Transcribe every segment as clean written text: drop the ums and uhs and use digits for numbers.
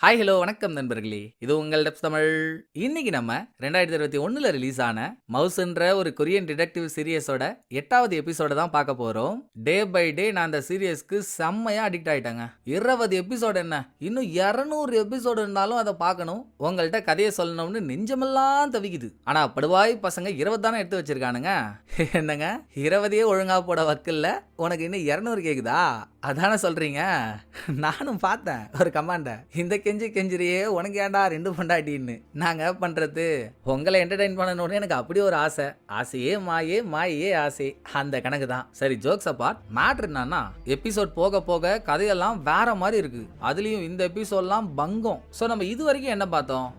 Hi hello வணக்கம் நண்பர்களே, இது உங்கள் டெப்ஸ் தமிழ். இன்னைக்கு நம்ம 2021ல் ரிலீஸ் ஆன மவுஸ்ன்ற ஒரு கொரியன் டிடெக்டிவ் சீரியஸோட 8வது எபிசோட தான் பார்க்க போறோம். டே பை டே நான் அந்த சீரியஸ்க்கு செம்மையா அடிக்ட் ஆயிட்டேங்க. 20 எபிசோடு என்ன, இன்னும் 200 எபிசோடு இருந்தாலும் அதை பார்க்கணும். உங்கள்கிட்ட கதையை சொல்லணும்னு நெஞ்சமெல்லாம் தவிக்குது. ஆனா படுவாய் பசங்க 20 தானே எடுத்து வச்சிருக்கானுங்க. என்னங்க 20 ஒழுங்கா போட வக்கில்ல, உனக்கு இன்னும் 200 கேக்குதா? அதானே சொல்றீங்க. நானும் பார்த்தேன் ஒரு கமாண்ட, இந்த கெஞ்சி கெஞ்சிரியே உனக்கு ஏன்டா 2 பொண்டாட்டின்னு. நாங்க பண்றது உங்களை என்டர்டைன் பண்ணணும்னு எனக்கு அப்படி ஒரு ஆசை. ஆசையே மாயே, மாயே ஆசை, அந்த கணக்கு தான். சரி, ஜோக்ஸ் அப்பார்ட், மேட்ரு என்னன்னா எபிசோட் போக போக கதையெல்லாம் வேற மாதிரி இருக்கு. அதுலயும் இந்த எபிசோட்லாம் பங்கம். ஸோ நம்ம இது வரைக்கும் என்ன பார்த்தோம்?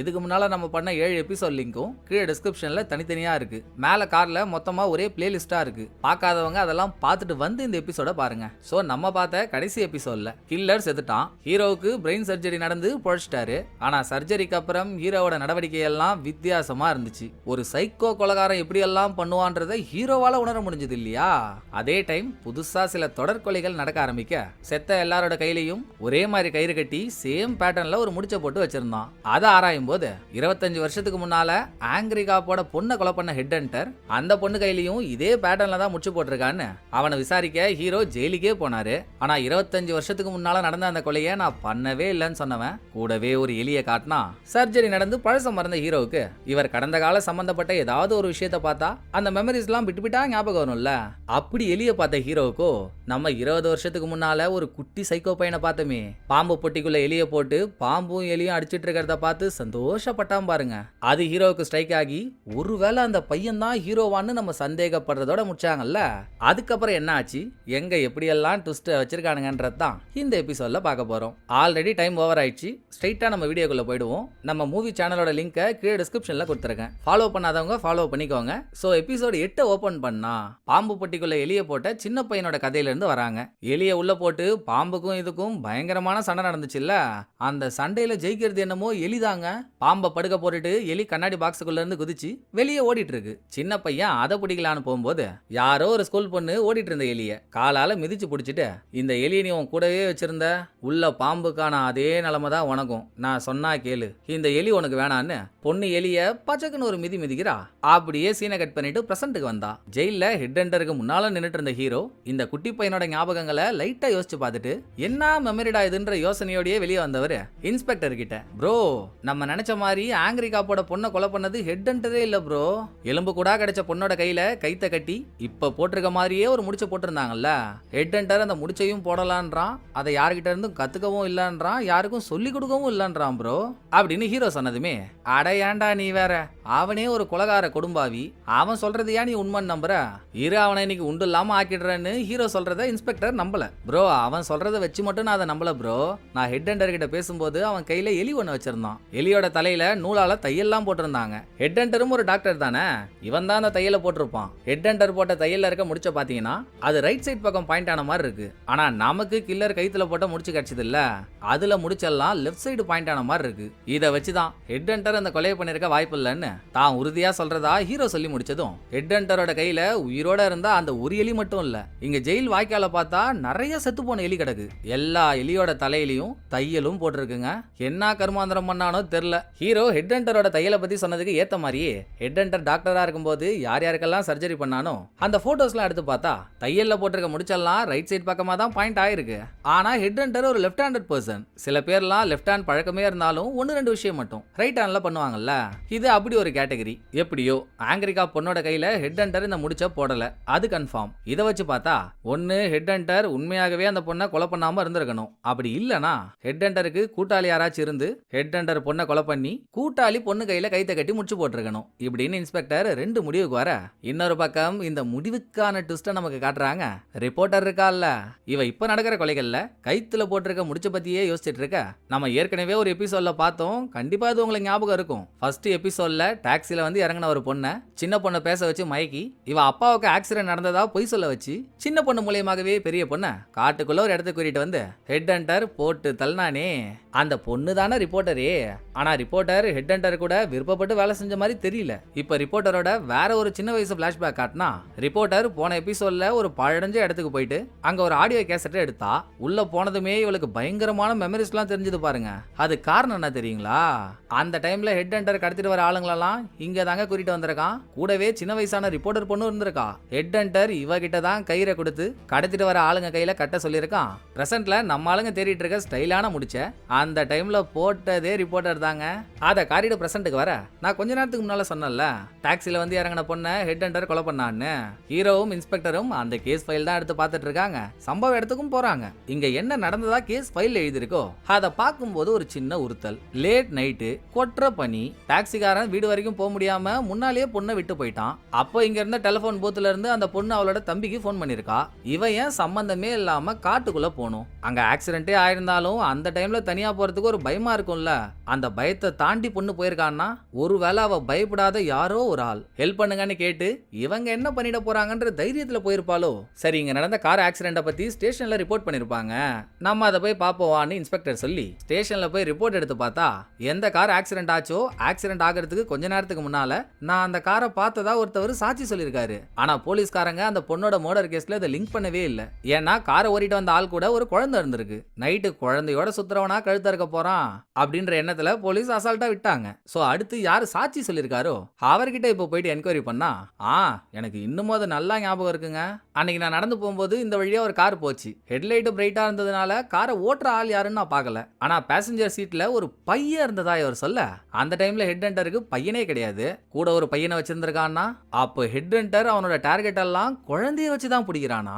இதுக்கு முன்னால நம்ம பண்ண 7 எபிசோட் லிங்க்கும் கீழே டிஸ்கிரிப்ஷன்ல தனித்தனியா இருக்கு. மேல கார்ல மொத்தமா ஒரே பிளேலிஸ்டா இருக்கு. பார்க்காதவங்க அதெல்லாம் பார்த்துட்டு வந்து இந்த எபிசோட பாருங்க. ஸோ நம்ம பார்த்த கடைசி எபிசோட்ல கில்லர் செத்துட்டான். ஹீரோவுக்கு பிரெயின் சர்ஜரி நடந்து பொழைச்சிட்டாரு. ஆனா சர்ஜரிக்கு அப்புறம் ஹீரோவோட நடவடிக்கை எல்லாம் வித்தியாசமா இருந்துச்சு. ஒரு சைக்கோ கொலைகாரன் எப்படி எல்லாம் பண்ணுவான்றதை ஹீரோவால உணர முடிஞ்சது இல்லையா? அதே டைம் புதுசா சில தொடர் கொலைகள் நடக்க ஆரம்பிக்க செத்த எல்லாரோட கையிலையும் ஒரே மாதிரி கயிறு கட்டி சேம் பேட்டர்ன்ல ஒரு முடிச்ச போட்டு வச்சிருந்தான். அதை ஆராயும் போது 25 வருஷத்துக்கு முன்னால ஆங்கிரி காப்போட பொண்ணை கொலை பண்ண ஹெட் ஹண்டர் அந்த பொண்ணு கையிலையும் இதே பேட்டர்ன்ல தான் முடிச்சு போட்டிருக்கான்னு அவனை விசாரிக்க ஹீரோ ஜெயிலுக்கே போனாரு. ஆனா 25 வருஷத்துக்கு முன்னால நடந்த அந்த கொலையை நான் பண்ணவே இல்லைன்னு சொன்னவன் கூடவே ஒரு எலிய காட்டினா. சர்ஜரி நடந்து பழசம் மறந்த ஹீரோவுக்கு இவர் கடந்த கால சம்பந்தப்பட்ட ஏதாவது ஒரு விஷயத்த பார்த்தா அந்த மெமரிஸ் எல்லாம் விட்டு விட்டா ஞாபகம் வரும்ல. அப்படி எலிய பார்த்த ஹீரோவுக்கோ நம்ம 20 வருஷத்துக்கு முன்னால ஒரு குட்டி சைக்கோ பையனை பார்த்தோமே, பாம்பு பொட்டிக்குள்ள எலிய போட்டு பாம்பும் எலியும் அடிச்சிட்டு இருக்கிறத பார்த்து சந்தோஷப்பட்டான் பாருங்க. அது ஹீரோவுக்கு ஸ்ட்ரைக் ஆகி ஒருவேளை அந்த பையன் தான் ஹீரோவான்னு நம்ம சந்தேகப்படுறதோட முடிச்சாங்கல்ல. அதுக்கப்புறம் என்ன ஆச்சு, எங்க எப்படியெல்லாம் ட்விஸ்ட் வச்சிருக்கானுங்கன்றது தான் இந்த எபிசோட்ல பார்க்க போறோம். ஆல்ரெடி டைம் ஓவர் ஆயிடுச்சு. ஸ்ட்ரைட்டா நம்ம வீடியோக்குள்ள போயிடுவோம். நம்ம மூவி சேனலோட லிங்கை கீழே டிஸ்கிரிப்ஷன்ல கொடுத்துருக்கேன். ஃபாலோ பண்ணாதவங்க ஃபாலோ பண்ணிக்கோங்க. ஸோ எபிசோடு 8 ஓபன் பண்ணா பாம்பு பொட்டிக்குள்ள எலிய போட்ட சின்ன பையனோட கதையில இருந்து வராங்க. எலிய உள்ள போட்டு பாம்புக்கும் இதுக்கும் பயங்கரமான சண்டை நடந்துச்சுல்ல. அந்த சண்டையில ஜெயிக்கிறது என்னமோ எலிதாங்க. பாம்பை படுக்க போட்டுட்டு எலி கண்ணாடி பாக்ஸுக்குள்ள இருந்து குதிச்சு வெளியே ஓடிட்டு இருக்கு. சின்ன பையன் அதை பிடிக்கலான்னு போகும்போது யாரோ ஒரு ஸ்கூல் பொண்ணு ஓடிட்டு இருந்த எலிய காலால மிதிச்சு பிடிச்சிட்டு, இந்த எலிய நீ உன் கூடவே வச்சிருந்த, உள்ள பாம்புக்கான அதே நிலைமை தான் உனக்கும், நான் சொன்னா கேளு, இந்த எலி உனக்கு வேணான்னு பொண்ணு எலிய பச்சக்குன்னு ஒரு மிதி மிதிக்கிறா. அப்படியே சீனை கட் பண்ணிட்டு பிரசன்ட்டுக்கு வந்தா. ஜெயில ஹெட் ஹண்டருக்கு முன்னால நின்னுட்டு இருந்த ஹீரோ இந்த குட்டி பையனோட ஞாபகங்களை லைட்டா யோசிச்சு பார்த்துட்டு என்ன மெமரிடா இதுன்ற யோசனையோடய வெளியே வந்தவர் இன்ஸ்பெக்டர் கிட்ட, ப்ரோ நம்ம நினைச்ச மாதிரி ஆங்கிரி காப்போட பொண்ணை கொலை பண்ணது ஹெட் ஹண்டரே இல்ல ப்ரோ, எலும்பு கூட கிடைச்ச பொண்ணோட கையில கைத்த கட்டி இப்ப போட்டிருக்க மாதிரியே ஒரு முடிச்ச போட்டிருந்தாங்கல்ல. ஹெட் ஹண்டர் அந்த முடிச்சையும் போடலான்றான், அதை யாருக்கிட்ட இருந்தும் கத்துக்கவும் இல்லன்றான், யாருக்கும் சொல்லி கொடுக்கவும் இல்லன்றான் ப்ரோ அப்படின்னு ஹீரோ சொன்னதுமே, அட ஏன்டா நீ வேற, அவனே ஒரு கொலகார கொடும்பாவி, அவன் சொல்றது ஏன் நீ உண்மை நம்புற, இரு அவனை இன்னைக்கு உண்டு இல்லாம ஆக்கிடுறேன்னு ஹீரோ சொல்றத இன்ஸ்பெக்டர் நம்பல. ப்ரோ அவன் சொல்றத வச்சு மட்டும் நான் அதை நம்பல ப்ரோ, நான் ஹெட் ஹண்டர் கிட்ட பேசும்போது அவன் கையில எலி ஒண்ணு வச்சிருந்தான், எலியோட தலையில நூலால தையெல்லாம் போட்டிருந்தாங்க. ஹெட் ஹண்டரும் ஒரு டாக்டர் தானே, இவன் தான் அந்த தையலை போட்டிருப்பான். ஹெட் ஹண்டர் போட்ட தையல்ல இருக்க முடிச்ச பாத்தீங்கன்னா அது ரைட் சைட் பக்கம் பாயிண்ட் ஆன மாதிரி இருக்கு. ஆனா நமக்கு கில்லர் கைத்துல போட்ட முடிச்சு கிடைச்சது இல்ல, அதுல முடிச்செல்லாம் லெஃப்ட் சைடு பாயிண்ட் ஆன மாதிரி இருக்கு. இதை வச்சுதான் ஹெட் ஹண்டர் அந்த கொலையை பண்ணிருக்க வாய்ப்பு இல்லைன்னு தான் உறுதியா சொல்றதா ஹீரோ சொல்லி முடிச்சதும், ஹெட் ஹண்டரோட கையில உயிரோட இருந்தா அந்த ஒரு எலி மட்டும் இல்ல, இங்க ஜெயில் வாய்க்கால பார்த்தா நிறைய செத்து போன எலி கிடக்கு. எல்லா எலியோட தலையிலையும் தையலும் போட்டிருக்குங்க. என்ன கருமாந்திரம் பண்ணானோ தெரியல. ஹீரோ ஹெட் ஹண்டரோட தையலை பத்தி சொன்னதுக்கு ஏத்த மாதிரியே ஹெட் ஹண்டர் டாக்டரா இருக்கும்போது யார் யாருக்கெல்லாம் சர்ஜரி பண்ணானோ அந்த போட்டோஸ்லாம் எடுத்து பார்த்தா தையல்ல போட்டிருக்க முடிச்செல்லாம் ரைட் சைடு பக்கமா தான் பாயிண்ட் ஆயிருக்கு. ஆனா ஹெட் ஹண்டர் ஒரு லெஃப்ட் ஹேண்டட் பர்சன். சில பேர்லாம் லெஃப்ட் ஹேண்ட் பழக்கமே இருந்தாலும் 1-2 விஷயம் மட்டும் ரைட் ஹேண்ட்ல பண்ணுவாங்கல்ல. இது அப்படி ஒரு கேட்டகரி. எப்படியோ ஆங்கிரிகா பொண்ணோட கையில ஹெட் ஹண்டர் இந்த முடிச்ச போடல, அது கன்ஃபார்ம். இதை வச்சு பார்த்தா ஒன்னு ஹெட் ஹண்டர் உண்மையாகவே அந்த பொண்ணை கொலை பண்ணாம இருந்திருக்கணும். அப்படி இல்லனா ஹெட் ஹண்டருக்கு கூட்டாளி யாராச்சும் இருந்து ஹெட் ஹண்டர் பொண்ணை கொலை பண்ணி கூட்டாளி பொண்ணு கையில கைத்த கட்டி முடிச்சு போட்டிருக்கணும். இப்படின்னு இன்ஸ்பெக்டர் 2 முடிவுக்கு வர, இன்னொரு பக்கம் இந்த முடிவுக்கான ட்விஸ்ட நமக்கு காட்டுறாங்க. ரிப்போர்ட்டர் இருக்கால்ல, இவ இப்ப நடக்கிற கொலைகள்ல கைத்துல போட்டிருக்க முடிச்ச பத்தியே யோசிச்சுட்டு இருக்க. நம்ம ஏற்கனவே ஒரு எபிசோட்ல பார்த்தோம், கண்டிப்பா அது உங்களுக்கு ஞாபகம் இருக்கும். ஃபர்ஸ்ட் எபிசோட்ல டாக்ஸில வந்து இறங்கின ஒரு பொண்ணை சின்ன பொண்ணை பேச வச்சு மயக்கி இவ அப்பாவுக்கு ஆக்சிடென்ட் நடந்ததா பொய் சொல்ல வச்சு சின்ன பொண்ணு மூலியமாகவே பெரிய பொண்ணை காட்டுக்குள்ள ஒரு இடத்துக்கு கூட்டிட்டு வந்து ஹெட் ஹண்டர் போட்டு தள்ளினானே. அந்த பொண்ணு தானே ரிப்போர்ட்டரே. ஆனா ரிப்போர்ட்டர் ஹெட் ஹண்டர் கூட விருப்பப்பட்டு வேலை செஞ்ச மாதிரி தெரியல. இப்ப ரிப்போர்ட்டரோட வேற ஒரு சின்ன வயசு பிளாஷ்பேக் காட்டினா, ரிப்போர்ட்டர் போன எபிசோட்ல ஒரு பழஞ்ச இடத்துக்கு போயிட்டு அங்க ஒரு ஆடியோ கேசட் எடுத்தா, உள்ள போனதுமே இவளுக்கு பயங்கரமான மெமரிஸ்லாம் தெரிஞ்சது பாருங்க. அது காரணம் என்ன தெரியுங்களா? அந்த டைம்ல ஹெட் ஹண்டர் கடத்திட்டு வர ஆளுங்களெல்லாம் இங்க தாங்க கூட்டிட்டு வந்திருக்கான். கூடவே சின்ன வயசான ரிப்போர்ட்டர் பொண்ணு இருந்திருக்கா. ஹெட் ஹண்டர் இவகிட்ட தான் கயிறை கொடுத்து கடத்திட்டு வர ஆளுங்க கையில கட்ட சொல்லியிருக்கான். பிரசன்ட்ல நம்ம ஆளுங்க தேடிட்டு இருக்க ஸ்டைலான முடிச்ச அந்த டைம்ல போட்டதே ரிப்போர்ட்டர் தாங்க. அத காரிட பிரசன்ட்டுக்கு வர நான் கொஞ்ச நேரத்துக்கு முன்னால சொன்னேன்ல, டாக்ஸில வந்து இறங்கின பொண்ணை ஹெட் ஹண்டர் கொலை பண்ணான்னு. ஹீரோவும் இன்ஸ்பெக்டரும் அந்த கேஸ் ஃபைல் தான் எடுத்து பார்த்துட்டு இருக்காங்க. சம்பவ இடத்துக்கும் போறாங்க. இங்க என்ன நடந்ததா கேஸ் ஃபைல் எழுதிருக்கோ அதை பார்க்கும்போது ஒரு சின்ன உறுத்தல். லேட் நைட்டு கொற்ற பனி, டாக்ஸிக்காரன் வீடு வரைக்கும் போக முடியாம முன்னாலேயே பொண்ணை விட்டு போயிட்டான். அப்போ இங்க இருந்த டெலிபோன் பூத்துல இருந்து அந்த பொண்ணு அவளோட தம்பிக்கு போன் பண்ணிருக்கா. இவன் ஏன் சம்பந்தமே இல்லாம காட்டுக்குள்ள போகணும்? அங்க ஆக்சிடென்ட்டே ஆயிருந்தாலும் அந்த டைம்ல தனியா போறதுக்கு ஒரு பயமா இருக்கும்ல. அந்த பயத்தை தாண்டி பொண்ணு போயிருக்கான்னா, ஒருவேளை அவ பயப்படாத யாரோ ஒரு ஆள் ஹெல்ப் பண்ணுங்கன்னு கேட்டு இவங்க என்ன பண்ணிட போறாங்கன்ற தைரியத்துல போயிருப்பாளோ. சரி, இங்க நடந்த கார் ஆக்சிடென்ட்டை பத்தி ஸ்டேஷன்ல ரிப்போர்ட் பண்ணிருப்பாங்க. நம்ம அதை போய் பாப்போவான்னு இன்ஸ்பெக்டர் சொல்லி ஸ்டேஷன்ல போய் ரிப்போர்ட் எடுத்து பார்த்தா, எந்த கார் ஆக்சிடென்ட் ஆச்சோ ஆக்சிடென்ட் ஆகிறதுக்கு கொஞ்ச நேரத்துக்கு முன்னால நான் அந்த காரை பார்த்ததா ஒருத்தவர் சாட்சி சொல்லியிருக்காரு. ஆனா போலீஸ்காரங்க அந்த பொண்ணோட மர்டர் கேஸ்ல இதை லிங்க் பண்ணவே இல்லை. ஏன்னா காரை ஓட்டிட்டு வந்த ஆள் கூட ஒரு குழந்தை இருந்திருக்கு. நைட்டு குழந்தையோட சுத்துறவனா கழுத்த இருக்க போறான் அப்படின்ற எண்ணத்துல போலீஸ் அசால்ட்டா விட்டாங்க. சோ அடுத்து யாரு சாட்சி சொல்லியிருக்காரோ அவர்கிட்ட இப்போ போயிட்டு என்கொயரி பண்ணா, எனக்கு இன்னமும் அது நல்லா ஞாபகம் இருக்குங்க. அன்னைக்கு நான் நடந்து போகும்போது இந்த வழியா ஒரு கார் போச்சு. ஹெட்லைட் பிரைட்டா இருந்ததுனால காரை ஓட்டுற ஆள் யாருன்னு நான் பார்க்கல. ஆனா பேசஞ்சர் சீட்ல ஒரு பையன் இருந்ததா இவர் சொல்ல, அந்த டைம்ல ஹெட் ஹண்டருக்கு பையனே கிடையாது, கூட ஒரு பையனை வச்சிருந்திருக்கான்னா, அப்போ ஹெட் ஹண்டர் அவனோட டார்கெட் எல்லாம் குழந்தைய வச்சுதான் பிடிக்கிறானா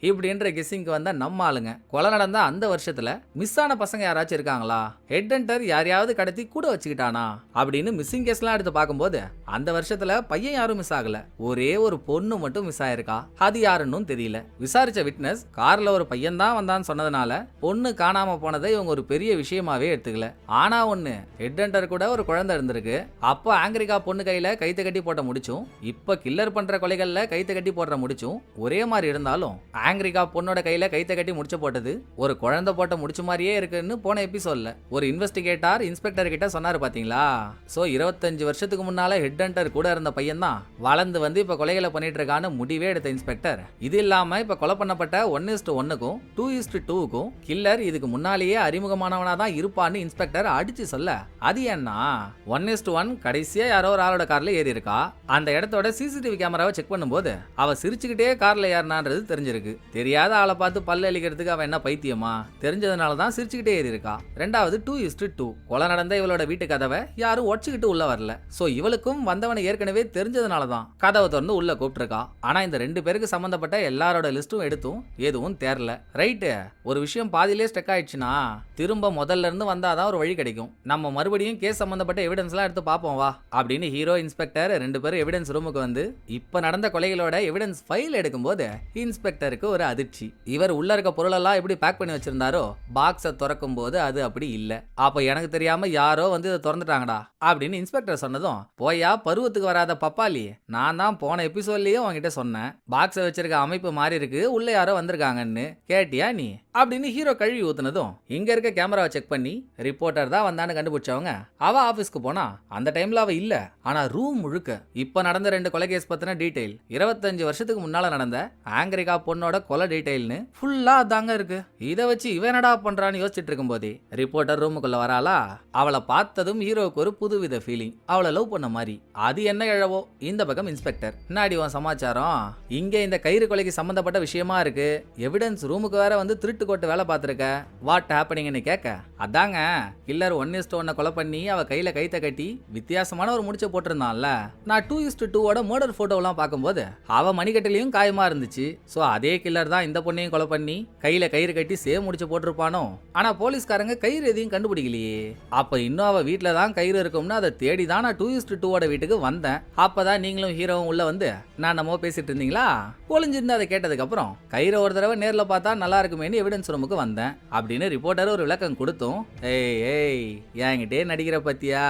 இப்படின்ற கெஸ்ஸிங்க்கு வந்த நம்ம ஆளுங்க. கொலை நடந்த அந்த வருஷத்துல மிஸ் ஆன பசங்க யாராச்சும் இருக்காங்களா? ஹெட் ஹண்டர் யாரையாவது கடத்தி கூட வச்சுக்கிட்டானா அப்படின்னு மிஸ்ஸிங் கேஸ்லாம் எடுத்து பார்க்கும்போது அந்த வருஷத்துல பையன் யாரும் மிஸ் ஆகல. ஒரே ஒரு பொண்ணு மட்டும் மிஸ் ஆயிருக்கா. அது யாருன்னு தெரியல. விசாரிச்ச விட்னஸ் கார்ல ஒரு பையன் தான் வந்தான்னு சொன்னதுனால பொண்ணு காணாம போனதை இவங்க ஒரு பெரிய விஷயமாவே எடுத்துக்கல. ஆனா ஒண்ணு, ஹெட் ஹண்டர் கூட ஒரு குழந்தை இருந்திருக்கு. அப்போ ஆங்கிரிகா பொண்ணு கையில கைத்த கட்டி போட்ட முடிச்சும் இப்ப கில்லர் பண்ற கொலைகள்ல கைத்த கட்டி போடுற முடிச்சும் ஒரே மாதிரி இருந்தாலும், ஆங்கிரிகா பொண்ணோட கையில கைத்த கட்டி முடிச்சு போட்டது ஒரு குழந்தை போட்ட முடிச்சு மாதிரியே இருக்குன்னு போன எபிசோட்ல ஒரு இன்வெஸ்டிகேட்டர் இன்ஸ்பெக்டர் கிட்ட சொன்னாரு பாத்தீங்களா? சோ 25 வருஷத்துக்கு முன்னால ஹெட் ஹண்டர் கூட இருந்த பையன் தான் வளர்ந்து வந்து இப்ப கொலைகளை பண்ணிட்டு இருக்கான்னு முடிவே எடுத்த இன்ஸ்பெக்டர், இது இல்லாம இப்ப கொலை பண்ணப்பட்ட 1:1க்கும் 2:2க்கும் கில்லர் இதுக்கு முன்னாலேயே அறிமுகமானவனா தான் இருப்பான்னு இன்ஸ்பெக்டர் அடிச்சு சொல்ல, அது ஏன்னா 1:1 கடைசியா யாரோ ஒரு ஆளோட கார்ல ஏறி இருக்கா. அந்த இடத்தோட சிசிடிவி கேமராவை செக் பண்ணும்போது அவ சிரிச்சுக்கிட்டே கார்ல ஏறினான்றது தெரிஞ்சிருக்கு. தெரியாத ஆளை பார்த்து பல்ல அளிக்கிறதுக்கு அவன் என்ன பைத்தியமா? தெரிஞ்சதுனால தான் சிரிச்சுக்கிட்டே ஏறி இருக்கா. ரெண்டாவது 2:2 கொலை நடந்த இவளோட வீட்டு கதவை யாரும் உடச்சுக்கிட்டு உள்ள வரல. சோ இவளுக்கும் வந்தவனை ஏற்கனவே தெரிஞ்சதுனால தான் கதவை திறந்து உள்ள கூப்பிட்டுருக்கா. ஆனா இந்த 2 பேருக்கு சம்பந்தப்பட்ட எல்லாரோட லிஸ்டும் எடுத்தும் எதுவும் தேரல. ரைட்டு, ஒரு விஷயம் பாதியிலே ஸ்டக் ஆயிடுச்சுன்னா திரும்ப முதல்ல இருந்து வந்தாதான் ஒரு வழி கிடைக்கும். நம்ம மறுபடியும் கேஸ் சம்பந்தப்பட்ட எவிடன்ஸ்லாம் எடுத்து பார்ப்போம் வா அப்படின்னு ஹீரோ இன்ஸ்பெக்டர் 2 பேரும் எவிடன்ஸ் ரூமுக்கு வந்து இப்ப நடந்த கொலைகளோட எவிடன்ஸ் ஃபைல் எடுக்கும்போது இன்ஸ்பெக்டருக்கு ஒரு அதிர்ச்சி. இவர் உள்ள இருக்க பொருளெல்லாம் எப்படி பேக் பண்ணி வச்சிருந்தாரோ பாக்ஸை திறக்கும் போது அது அப்படி இல்ல. அப்ப எனக்கு தெரியாம யாரோ வந்து இதை திறந்துட்டாங்கடா அப்படின்னு இன்ஸ்பெக்டர் சொன்னதும், போயா பருவத்துக்கு வராத பப்பாளி, நான் தான் போன எபிசோட்லயே உங்ககிட்ட சொன்னேன் பாக்ஸை வச்சிருக்க அமைப்பு மாறி இருக்கு, உள்ள யாரோ வந்திருக்காங்கன்னு, கேட்டியா நீ அப்படின்னு ஹீரோ கழுவி ஊத்துனதும் இங்க இருக்க கேமராவை செக் பண்ணி ரிப்போர்ட்டர் தான் வந்தான்னு கண்டுபிடிச்சவங்க அவ ஆபீஸ்க்கு போனா அந்த டைம்ல அவ இல்ல. ஆனா ரூம் முழுக்க இப்ப நடந்த 2 கொலை கேஸ் பத்தின டீடைல், 25 வருஷத்துக்கு முன்னால நடந்த ஆங்கிரிகா பொண்ணோட கொலை டீடைல்னு ஃபுல்லா அதாங்க இருக்கு. இதை வச்சு இவனடா பண்றான்னு யோசிச்சுட்டு இருக்கும் போதே ரிப்போர்ட்டர் ரூமுக்குள்ள வராளா. அவளை பார்த்ததும் ஹீரோவுக்கு ஒரு புதுவித ஃபீலிங், அவளை லவ் பண்ண மாதிரி. அது என்ன எழவோ இந்த பக்கம் இன்ஸ்பெக்டர், என்னாடி உன் சமாச்சாரம்? இங்க இந்த கயிறு கொலைக்கு சம்பந்தப்பட்ட விஷயமா இருக்கு, எவிடன்ஸ் ரூமுக்கு வேற வந்து திருட்டு கோட்டு வேலை பார்த்திருக்க, வாட் ஹேப்பனிங்னு கேட்க, அதாங்க கில்லர் 1:1 கொலை பண்ணி அவ கையில கைத்த கட்டி வித்தியாசமான ஒரு முடிச்ச போட்டிருந்தான்ல. நான் 2:2 மர்டர் போட்டோலாம் பார்க்கும்போது அவ மணிக்கட்டிலையும் காயமா இருந்துச்சு. சோ அதே கில்லர் தான் இந்த பொண்ணையும் கொலை பண்ணி கையில கயிறு கட்டி சேம் முடிச்சு போட்டிருப்பானோ. ஆனா போலீஸ்காரங்க கயிறு எதையும் கண்டுபிடிக்கலையே. அப்ப இன்னும் அவ வீட்டுல தான் கயிறு இருக்கும்னு அதை தேடி தான் நான் 2:2 வீட்டுக்கு வந்தேன். அப்பதான் நீங்களும் ஹீரோவும் உள்ள வந்து நான் நம்ம பேசிட்டு இருந்தீங்களா. ஒளிஞ்சிருந்து அதை கேட்டதுக்கு அப்புறம் கயிறை ஒரு தடவை நேர்ல பார்த்தா நல்லா இருக்குமேனு எவிடன்ஸ் ரூமுக்கு வந்தேன் அப்படின்னு ரிப்போர்ட்டர் ஒரு விளக்கம் கொடுத்தும், ஏய் என்கிட்டே நடிக்கிற பத்தியா,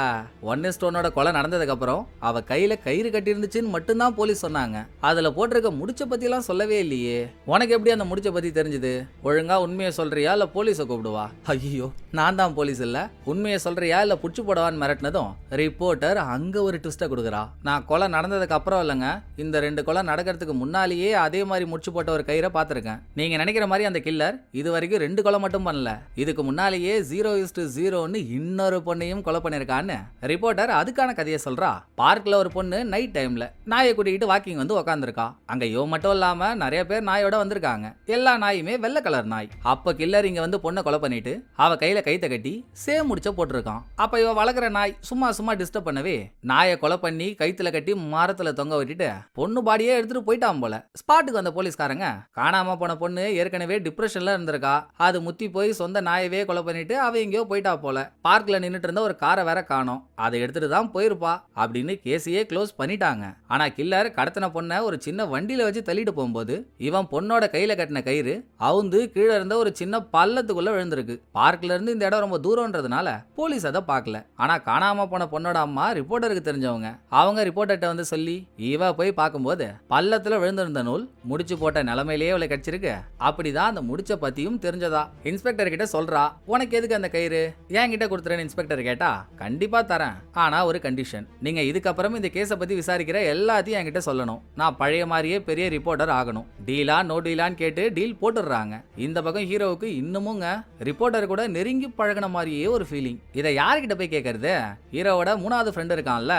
1:1 கொலை நடந்ததுக்கு அப்புறம் அவ கையில கயிறு கட்டி இருந்துச்சுன்னு மட்டும்தான் போலீஸ் சொன்னாங்க. அதுல போட்டிருக்க முடிச்ச பத்தி எல்லாம் சொல்லவே இல்லையே. உனக்கு எப்படி அந்த முடிச்ச பத்தி தெரிஞ்சது? ஒழுங்கா உண்மையை சொல்றியா இல்ல போலீஸை கூப்பிடுவா? ஐயோ, நான் தான் போலீஸ் இல்ல, உண்மையை சொல்றியா இல்ல புடிச்சு போடவான்னு மிரட்டினதும் ரிப்போர்ட்டர் அங்க ஒரு ட்விஸ்ட கொடுக்குறா. நான் கொலை நடந்ததுக்கு அப்புறம் இல்லைங்க, இந்த 2 கொலை நடக்கிறதுக்கு முன்னாலேயே அதே மாதிரி முடிச்சு போட்ட ஒரு கயிறை பார்த்திருக்கேன். நீங்க நினைக்கிற மாதிரி அந்த கில்லர் இது வரைக்கும் 2 கொலை மட்டும் பண்ணல, இதுக்கு முன்னாலேயே 0:0ன்னு இன்னொரு பொண்ணையும் கொலை பண்ணிருக்கான்னு ரிப்போர்ட்டர் அதுக்கான கதையை சொல்றா. பார்க்ல ஒரு பொண்ணு நைட் டைம்ல நாயை கூட்டிகிட்டு வாக்கிங் வந்து உட்காந்துருக்கா. அங்க இவ மட்டும் இல்லாம நிறைய பேர் நாயோட வந்திருக்காங்க. எல்லா நாயுமே வெள்ளை கலர் நாய். அப்ப கில்லர் இங்க வந்து பொண்ணை கொலை பண்ணிட்டு அவ கையில கைத்த கட்டி சேம் முடிச்ச போட்டிருக்கான். அப்ப இவ வளர்க்குற நாய் சும்மா சும்மா டிஸ்டர்ப் பண்ணவே நாயை கொலை பண்ணி கைத்துல கட்டி மரத்துல தொங்க விட்டுட்டு பொண்ணு பாடியே எடுத்துட்டு போயிட்டான் போல. ஸ்பாட்டுக்கு வந்த போலீஸ்காரங்க காணாம போன பொண்ணு ஏற்கனவே டிப்ரெஷன்ல இருந்திருக்கா, அது முத்தி போய் சொந்த நாயவே கொலை பண்ணிட்டு அவ எங்கேயோ போயிட்டா போல. பார்க்ல நின்னுட்டு இருந்த ஒரு காரை வேற காணோம், அதை எடுத்துட்டு தான் போயிருப்பா அப்படின்னு கேஸையே க்ளோஸ் பண்ணிட்டாங்க. ஆனா கில்லர் கடத்தின பொண்ணை ஒரு சின்ன வண்டியில வச்சு தள்ளிட்டு போகும்போது இவன் பொண்ணோட கையில கட்டின கயிறு அவுந்து கீழே இருந்த ஒரு சின்ன பள்ளத்துக்குள்ள விழுந்திருக்கு. பார்க்ல இருந்து இந்த இடம் ரொம்ப தூரம்ன்றதுனால போலீஸ் அதை பார்க்கல. ஆனா காணாம போன பொண்ணோட அம்மா ரிப்போர்ட்டருக்கு தெரிஞ்சவங்க. அவங்க ரிப்போர்ட்டர்ட்ட வந்து சொல்லி இவ போய் பார்க்கும்போது பள்ளத்துல விழுந்திருந்த நூல் முடிச்சு போட்ட நிலைமையிலேயே அவளை கிடைச்சிருக்கு. அப்படிதான் அந்த முடிச்ச பத்தியும் தெரிஞ்சதா. இன்ஸ்பெக்டர் கிட்ட சொல்றா, உனக்கு எதுக்கு அந்த கயிறு, என் கிட்ட கொடுத்துறேன்னு இன்ஸ்பெக்டர் கேட்டா, கண்டிப்பா தரேன், ஆனா ஒரு கண்டிஷன், நீங்க இதுக்கப்புறம் இந்த கேஸை பத்தி விசாரிக்கிற எல்லாத்தையும் என்கிட்ட சொல்லணும். நான் பழைய மாதிரியே பெரிய ரிப்போர்ட்டர் ஆகணும். டீலா நோ டீலான்னு கேட்டு டீல் போட்டுடுறாங்க. இந்த பக்கம் ஹீரோவுக்கு இன்னமுங்க ரிப்போர்ட்டர் கூட நெருங்கி பழகின மாதிரியே ஒரு ஃபீலிங். இதை யாருக்கிட்ட போய் கேட்கறது? ஹீரோவோட 3வது ஃப்ரெண்ட் இருக்கான்ல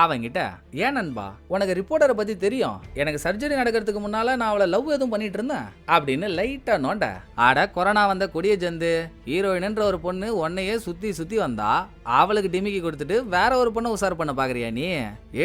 அவங்கிட்ட, ஏன் நண்பா உனக்கு ரிப்போர்ட்டரை பத்தி தெரியும், எனக்கு சர்ஜரி நடக்கிறதுக்கு முன்னால நான் அவளை லவ் எதுவும் பண்ணிட்டு இருந்தேன் அப்படின்னு லைட்டா நோண்ட. ஆட கொரோனா வந்த கொடிய ஜந்து ஹீரோயின்ன்ற ஒரு பொண்ணு உன்னையே சுத்தி சுத்தி வந்தா, அவளுக்கு டிமிக்கி கொடுத்துட்டு வேற ஒரு பொண்ணை உசார் பண்ண பாக்குறியா நீ?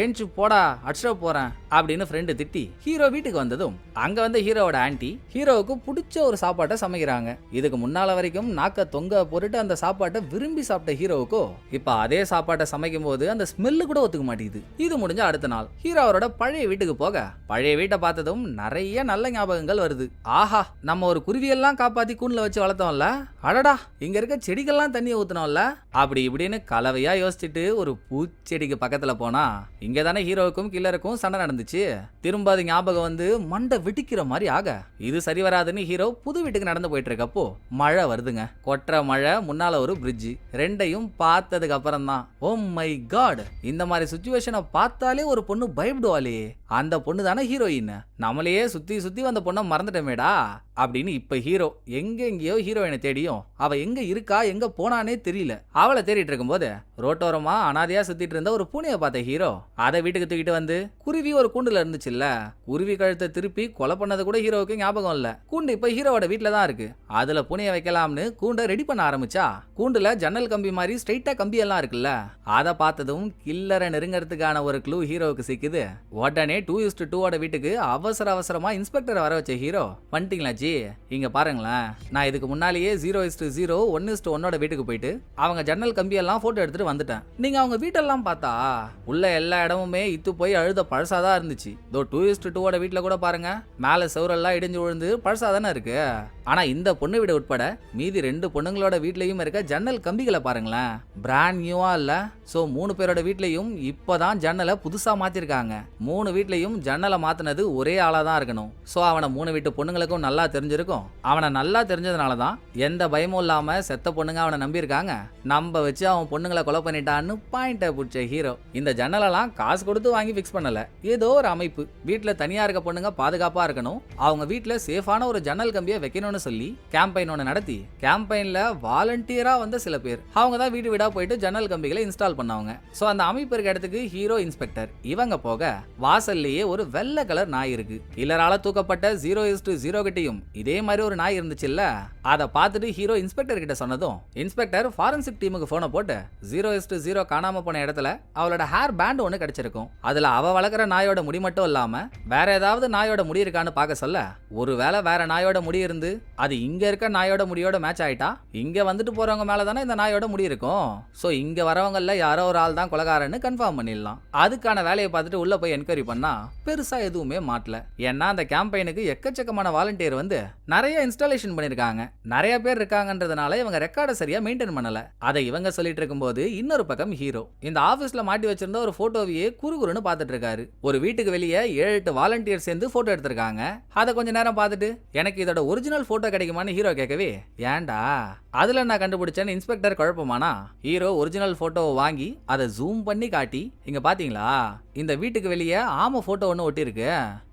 ஏன்ச்சு போடா அடிச்ச போறேன் அப்படின்னு ஃப்ரெண்டு திட்டி ஹீரோ வீட்டுக்கு வந்ததும் அங்க வந்து ஹீரோவோட ஆன்ட்டி ஹீரோவுக்கு பிடிச்ச ஒரு சாப்பாட்டை சமைக்கிறாங்க. இதுக்கு முன்னால வரைக்கும் நாக்க தொங்க போட்டுட்டு அந்த சாப்பாட்டை விரும்பி சாப்பிட்ட ஹீரோவுக்கோ இப்ப அதே சாப்பாட்டை சமைக்கும் போது அந்த ஸ்மெல்லு கூட ஒத்துக்க மாட்டேங்குது. இது முடிஞ்ச அடுத்த நாள் ஹீரோ அவரோட பழைய வீட்டுக்கு போக பழைய வீட்டை பார்த்ததும் நிறைய நல்ல ஞாபகங்கள் வருது. ஆஹா, நம்ம ஒரு குருவியெல்லாம் காப்பாத்தி கூண்டுல வச்சு வளர்த்தோம்ல, அடடா இங்க இருக்க செடிகள்லாம் தண்ணியை ஊத்தினோம்ல அப்படி இப்படின்னு கலவையா யோசிச்சுட்டு ஒரு பூச்செடிக்கு பக்கத்துல போனா இங்க தானே ஹீரோவுக்கும் கில்லருக்கும் சண்டை நடந்துச்சு. திரும்ப அது ஞாபகம் வந்து மண்டை வெடிக்கிற மாதிரி ஆக இது சரி வராதுன்னு ஹீரோ புது வீட்டுக்கு நடந்து போயிட்டு இருக்கப்போ மழை வருதுங்க. கொற்ற மழை, முன்னால ஒரு பிரிட்ஜ், ரெண்டையும் பார்த்ததுக்கு அப்புறம் தான் ஓ மை காட், இந்த மாதிரி சுச்சுவேஷனை பார்த்தாலே ஒரு பொண்ணு பயப்படுவாளே, அந்த பொண்ணு தானே ஹீரோயின், நம்மளையே சுத்தி சுத்தி வந்த பொண்ணை மறந்துட்டமேடா அப்படின்னு இப்ப ஹீரோ எங்கெங்கயோ ஹீரோயினை தேடியும் அவ எங்க இருக்கா எங்க போனானே தெரியல. அவளை தேடிட்டு இருக்கும்போது ரோட்டோரமா அனாதையா சுத்திட்டு இருந்த ஒரு பூனையை பார்த்த ஹீரோ அதை வீட்டுக்கு தூக்கிட்டு வந்து, குருவி ஒரு கூண்டுல இருந்துச்சுல்ல, குருவி கழுத்தை திருப்பி கொலை பண்ணது கூட ஹீரோவுக்கு ஞாபகம் இல்ல. கூண்டு இப்ப ஹீரோவோட வீட்டுல தான் இருக்கு. அதுல பூனையை வைக்கலாம்னு கூண்டை ரெடி பண்ண ஆரம்பிச்சா கூண்டுல ஜன்னல் கம்பி மாதிரி ஸ்ட்ரைட்டா கம்பி எல்லாம் இருக்குல்ல, அதை பார்த்ததும் கில்லரை நெருங்கிறதுக்கான ஒரு க்ளூ ஹீரோவுக்கு சிக்குது. உடனே 2:2 வீட்டுக்கு அவசர அவசரமா இன்ஸ்பெக்டர் வர வச்ச ஹீரோ, வந்துட்டீங்களா ஜி, இங்க பாருங்களேன், நான் இதுக்கு முன்னாலேயே 0:0 1:1 வீட்டுக்கு போயிட்டு அவங்க ஜன்னல் கம்பி எல்லாம் போட்டோ எடுத்துட்டு வந்துட்டேன். நீங்க அவங்க வீட்டெல்லாம் பார்த்தா உள்ள எல்லா இடமுமே இத்து போய் அழுத பழசாதான் இருந்துச்சு. 2:2 வீட்டுல கூட பாருங்க, மேல செவரெல்லாம் இடிஞ்சு விழுந்து பழசாதானே இருக்கு. ஆனா இந்த பொண்ணு வீடு உட்பட மீதி 2 பொண்ணுங்களோட வீட்லயும் இருக்க ஜன்னல் கம்பிகளை பாருங்களேன், பிராண்ட் நியூவா இல்ல. சோ 3 பேரோட வீட்லயும் இப்பதான் ஜன்னலை புதுசா மாத்திருக்காங்க. 3 வீட்லயும் ஜன்னலை மாத்தினது ஒரே ஆளா தான் இருக்கணும். சோ அவனை 3 வீட்டு பொண்ணுங்களுக்கும் நல்லா தெரிஞ்சிருக்கும். அவனை நல்லா தெரிஞ்சதுனாலதான் எந்த பயமும் இல்லாம செத்த பொண்ணுங்க அவனை நம்பி இருக்காங்க. நம்ப வச்சு அவன் பொண்ணுங்களை கொலை பண்ணிட்டான்னு பாயிண்ட பிடிச்ச ஹீரோ இந்த ஜன்னலெல்லாம் காசு கொடுத்து வாங்கி பிக்ஸ் பண்ணல, ஏதோ ஒரு அமைப்பு. வீட்டுல தனியா இருக்க பொண்ணுங்க பாதுகாப்பா இருக்கணும், அவங்க வீட்டுல சேஃபான ஒரு ஜன்னல் கம்பியை வைக்கணும்னு சொல்லி கேம்பெயின் ஒன்று நடத்தி கேம்பெயின்ல வாலண்டியரா வந்த சில பேர் அவங்க தான் வீடு வீடா போயிட்டு ஜன்னல் கம்பிகளை இன்ஸ்டால் பண்ணவங்க. சோ அந்த அமைப்பு இருக்க இடத்துக்கு ஹீரோ இன்ஸ்பெக்டர் இவங்க போக வாசல்லையே ஒரு வெள்ளை கலர் நாய் இருக்கு. கில்லரால தூக்கப்பட்ட 0:0 கிட்டையும் இதே மாதிரி ஒரு நாய் இருந்துச்சுல்ல, அதை பார்த்துட்டு ஹீரோ இன்ஸ்பெக்டர் கிட்ட சொன்னதும் இன்ஸ்பெக்டர் ஃபாரன்சிக் டீமுக்கு போனை போட்டு 0:0 காணாம போன இடத்துல அவளோட ஹேர் பேண்ட் ஒன்று கிடைச்சிருக்கும். அதுல அவ வளர்க்குற நாயோட முடி மட்டும் இல்லாம வேற ஏதாவது நாயோட முடி இருக்கான்னு பார்க்க சொல்ல, ஒருவேளை வேற நாயோட முடி இருந்து அது இங்க இருக்க நாயோட முடியோட மேட்ச் ஆயிட்டா இங்க வந்துட்டு போறவங்க மேல தானே இந்த நாயோட முடி இருக்கும். சோ இங்க வரவங்கல்ல யாரோ ஒரு ஆள் தான் கொலைகாரன்னு கன்ஃபார்ம் பண்ணிடலாம். அதுக்கான வேலையை பார்த்துட்டு உள்ள போய் என்கொயரி பண்ணா பெருசா எதுவுமே மாட்டல. ஏன்னா அந்த கேம்பெயினுக்கு எக்கச்சக்கமான வாலண்டியர் வந்து நிறைய இன்ஸ்டாலேஷன் பண்ணிருக்காங்க. நிறைய பேர் இருக்காங்கன்றதுனால இவங்க ரெக்கார்டை சரியா மெயின்டைன் பண்ணல. அதை இவங்க சொல்லிட்டு இருக்கும்போது இன்னொரு பக்கம் ஹீரோ இந்த ஆபீஸ்ல மாட்டி வச்சிருந்த ஒரு போட்டோவையே குறுகுறுன்னு பார்த்துட்டு இருக்காரு. ஒரு வீட்டுக்கு வெளியே 7-8 வாலண்டியர் சேர்ந்து போட்டோ எடுத்திருக்காங்க. அதை கொஞ்ச நேரம் பார்த்துட்டு எனக்கு இதோட ஒரிஜினல் போட்டோ கிடைக்குமான்னு ஹீரோ கேட்கவே, ஏன்டா அதுல நான் கண்டுபிடிச்சேன்னு இன்ஸ்பெக்டர் குழப்பமானா ஹீரோ ஒரிஜினல் போட்டோவை வாங்கி அதை ஜூம் பண்ணி காட்டி, இங்க பாத்தீங்களா இந்த வீட்டுக்கு வெளியே ஆம போட்டோ ஒன்று ஒட்டி இருக்கு.